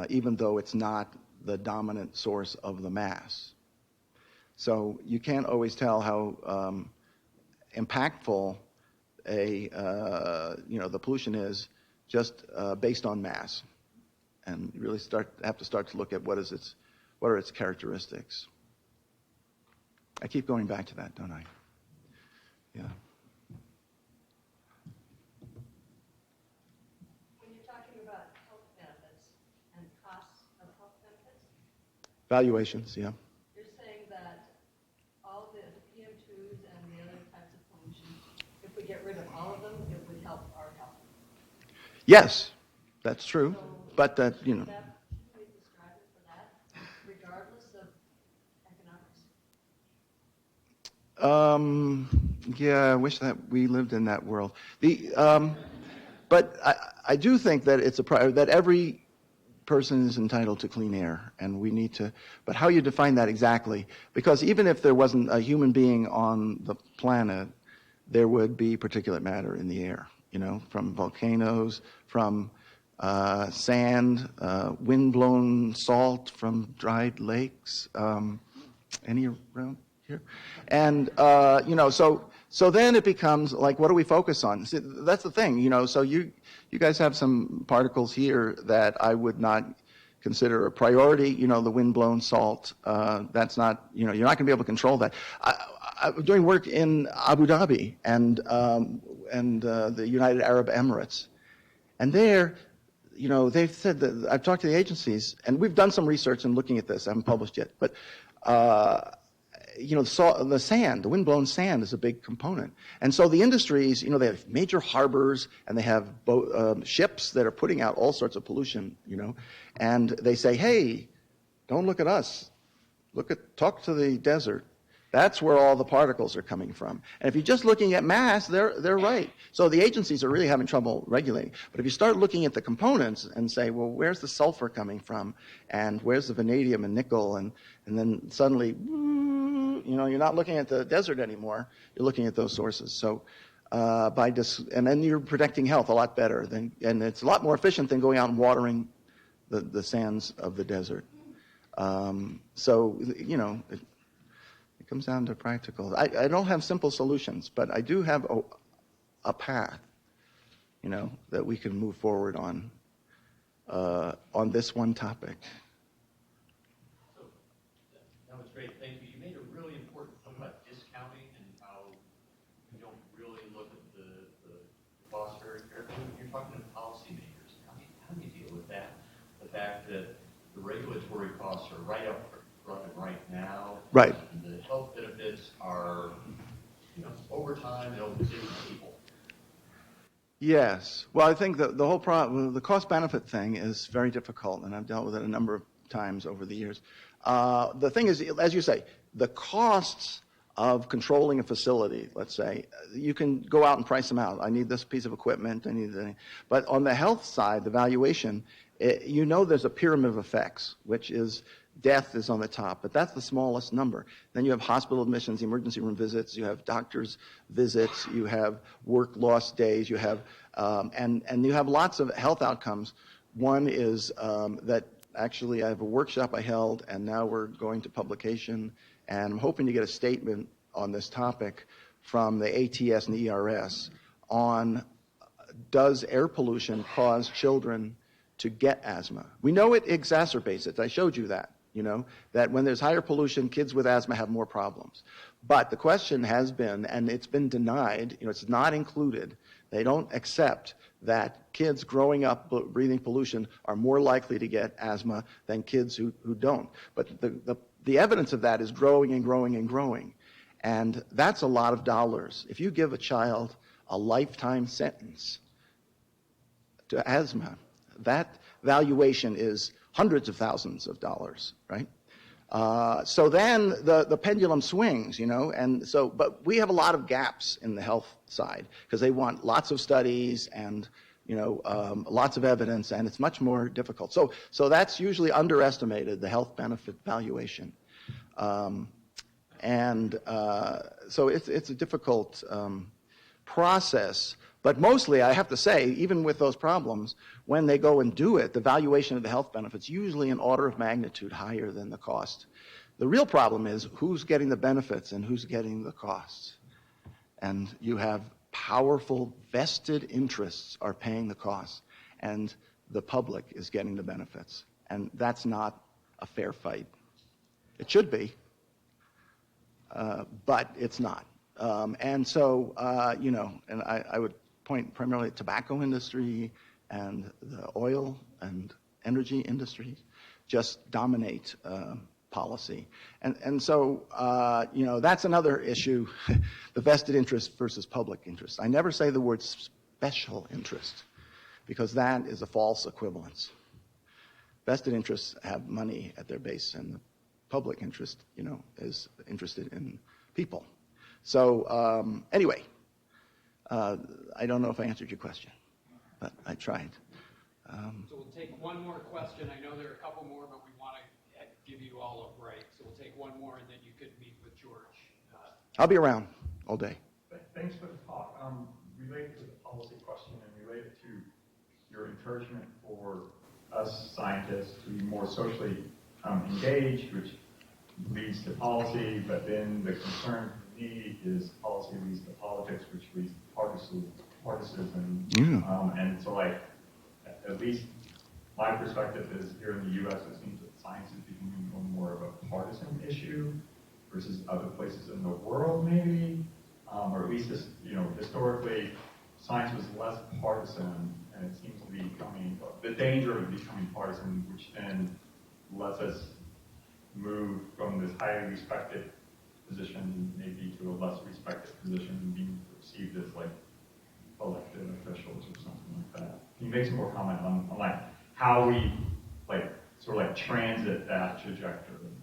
even though it's not the dominant source of the mass. So you can't always tell how impactful the pollution is just based on mass, and you really have to start to look at what are its characteristics. I keep going back to that, don't I? Yeah. When you're talking about health benefits and costs of health benefits, Valuations, yeah. you're saying that all the PM2s and the other types of pollution, if we get rid of all of them, it would help our health. Yes, that's true. So But that, should we be striving for that, regardless of economics? Yeah, I wish that we lived in that world. But I do think that it's that every person is entitled to clean air, and we need to. But how you define that exactly? Because even if there wasn't a human being on the planet, there would be particulate matter in the air. From volcanoes, from sand, wind-blown salt from dried lakes. Any around here? And so then it becomes like, what do we focus on? See, that's the thing, So you guys have some particles here that I would not consider a priority. The wind-blown salt. That's not. You're not going to be able to control that. I'm doing work in Abu Dhabi and the United Arab Emirates, and there, they've said that I've talked to the agencies, and we've done some research in looking at this. I haven't published yet, but the sand, the wind-blown sand, is a big component. And so the industries, they have major harbors, and they have ships that are putting out all sorts of pollution, and they say, hey, don't look at us. Talk to the desert. That's where all the particles are coming from. And if you're just looking at mass, they're right. So the agencies are really having trouble regulating. But if you start looking at the components and say, well, where's the sulfur coming from? And where's the vanadium and nickel? And then suddenly, you're not looking at the desert anymore. You're looking at those sources. So and then you're protecting health a lot better. And it's a lot more efficient than going out and watering the sands of the desert. It comes down to practical. I don't have simple solutions, but I do have a path, that we can move forward on this one topic. So that was great. Thank you. You made a really important point about discounting and how you don't really look at the cost very carefully. You're talking to policymakers. How do you deal with that? The fact that the regulatory costs are right up front and right now. Right. And the health benefits are, over time and over different people. Yes. Well, I think the whole problem, the cost-benefit thing is very difficult, and I've dealt with it a number of times over the years. The thing is, as you say, the costs of controlling a facility, let's say, you can go out and price them out. I need this piece of equipment, I need that. But on the health side, the valuation, there's a pyramid of effects, which is death is on the top, but that's the smallest number. Then you have hospital admissions, emergency room visits, you have doctors' visits, you have work lost days, you have, and you have lots of health outcomes. One is that actually I have a workshop I held, and now we're going to publication, and I'm hoping to get a statement on this topic from the ATS and the ERS on does air pollution cause children to get asthma? We know it exacerbates it. I showed you that. That when there's higher pollution, kids with asthma have more problems. But the question has been, and it's been denied, it's not included. They don't accept that kids growing up breathing pollution are more likely to get asthma than kids who don't. But the evidence of that is growing and growing and growing. And that's a lot of dollars. If you give a child a lifetime sentence to asthma, that valuation is hundreds of thousands of dollars, right? So then the pendulum swings, and so, but we have a lot of gaps in the health side because they want lots of studies and, lots of evidence, and it's much more difficult. So that's usually underestimated, the health benefit valuation. So it's a difficult process, But mostly, I have to say, even with those problems, when they go and do it, the valuation of the health benefits usually an order of magnitude higher than the cost. The real problem is who's getting the benefits and who's getting the costs. And you have powerful vested interests are paying the costs, and the public is getting the benefits. And that's not a fair fight. It should be, but it's not. And so, and I would point primarily at tobacco industry and the oil and energy industries just dominate policy. And so, that's another issue, the vested interest versus public interest. I never say the word special interest because that is a false equivalence. Vested interests have money at their base, and the public interest, is interested in people. So anyway, I don't know if I answered your question, but I tried. So we'll take one more question. I know there are a couple more, but we want to give you all a break. So we'll take one more, and then you could meet with George. I'll be around all day. Thanks for the talk. Related to the policy question and related to your encouragement for us scientists to be more socially engaged, which leads to policy, but then the concern for me is policy leads to politics, which leads to partisanship. And so, at least my perspective is here in the U.S., it seems that science is becoming more of a partisan issue versus other places in the world, maybe, or at least historically, science was less partisan, and it seems to be becoming the danger of becoming partisan, which then lets us move from this highly respected position maybe to a less respected position and being perceived as elected officials or something like that. Can you make some more comment on how we transit that trajectory?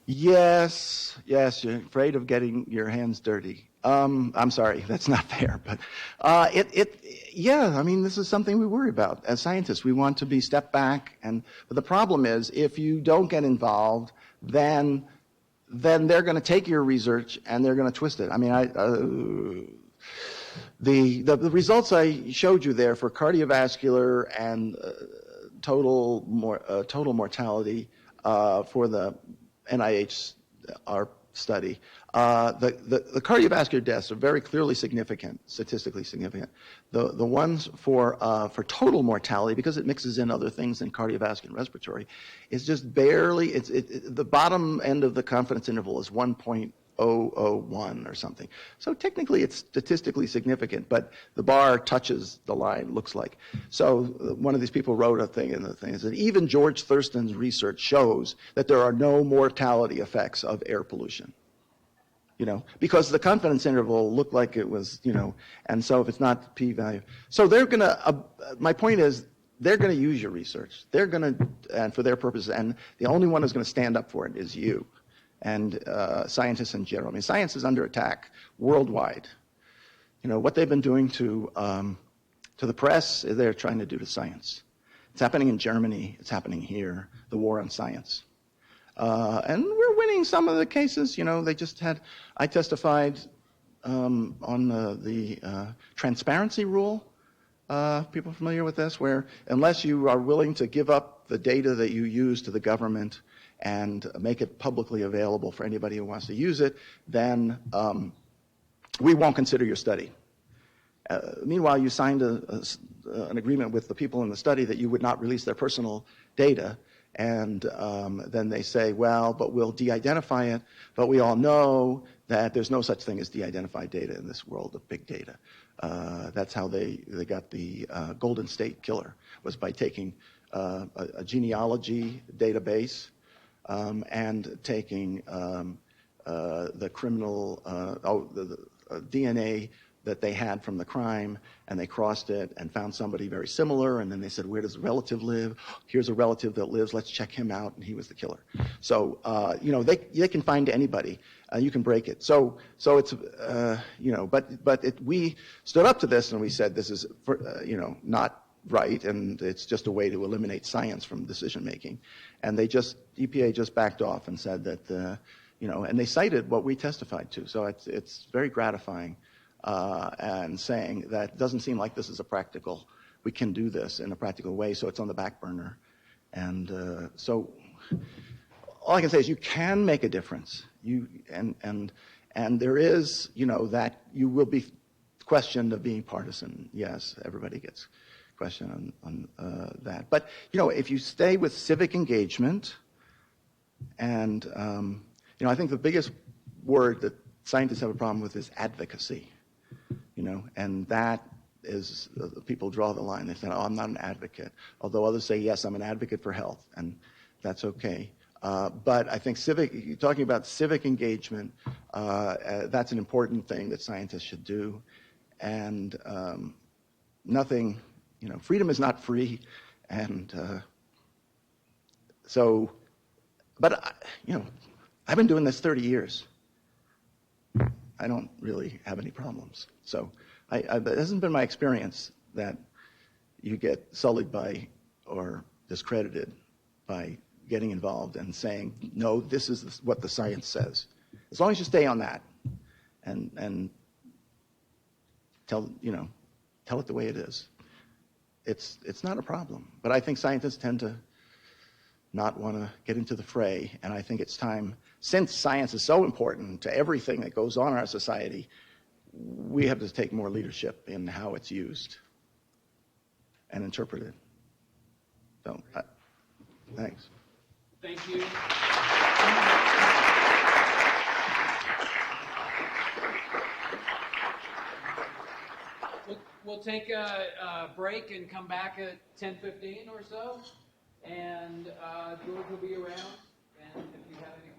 Yes, you're afraid of getting your hands dirty. I'm sorry, that's not fair, but this is something we worry about as scientists. We want to be stepped back, but the problem is if you don't get involved, then they're going to take your research and they're going to twist it. I mean, the results I showed you there for cardiovascular and total mortality for the NIH study. The cardiovascular deaths are very clearly significant, statistically significant. The ones for total mortality, because it mixes in other things than cardiovascular and respiratory, is just barely. The bottom end of the confidence interval is 1.001 or something. So technically, it's statistically significant, but the bar touches the line. Looks like. So one of these people wrote a thing, and the thing is that even George Thurston's research shows that there are no mortality effects of air pollution. Because the confidence interval looked like it was, and so if it's not p-value. So they're going to, my point is, they're going to use your research. They're going to, and for their purposes, and the only one who's going to stand up for it is you and scientists in general. I mean, science is under attack worldwide. What they've been doing to the press, they're trying to do to science. It's happening in Germany. It's happening here, the war on science. And we're winning some of the cases. They just had, I testified on the transparency rule. People familiar with this? Where unless you are willing to give up the data that you use to the government and make it publicly available for anybody who wants to use it, then we won't consider your study. Meanwhile, you signed an agreement with the people in the study that you would not release their personal data. And then they say, well, but we'll de-identify it. But we all know that there's no such thing as de-identified data in this world of big data. That's how they got the Golden State Killer, was by taking a genealogy database and taking the criminal, the DNA that they had from the crime, and they crossed it and found somebody very similar, and then they said, where does the relative live? Here's a relative that lives, let's check him out, and he was the killer. So, they can find anybody, you can break it. So it's, we stood up to this and we said, this is, not right, and it's just a way to eliminate science from decision making. And EPA just backed off and said that, and they cited what we testified to. So it's very gratifying. and saying that doesn't seem like this is we can do this in a practical way, so it's on the back burner. And so all I can say is you can make a difference. And there is, that you will be questioned of being partisan. Yes, everybody gets questioned on that. But, if you stay with civic engagement, and, I think the biggest word that scientists have a problem with is advocacy, and that is, people draw the line. They say, oh, I'm not an advocate. Although others say, yes, I'm an advocate for health, and that's okay. But I think talking about civic engagement, that's an important thing that scientists should do. And nothing, freedom is not free. And but I've been doing this 30 years. I don't really have any problems. So it hasn't been my experience that you get sullied by or discredited by getting involved and saying, no, this is what the science says. As long as you stay on that and tell it the way it is, it's not a problem. But I think scientists tend to not want to get into the fray, and I think it's time, since science is so important to everything that goes on in our society, we have to take more leadership in how it's used and interpreted. So, thanks. Thank you. We'll take a break and come back at 10:15 or so, and George will be around, and if you have any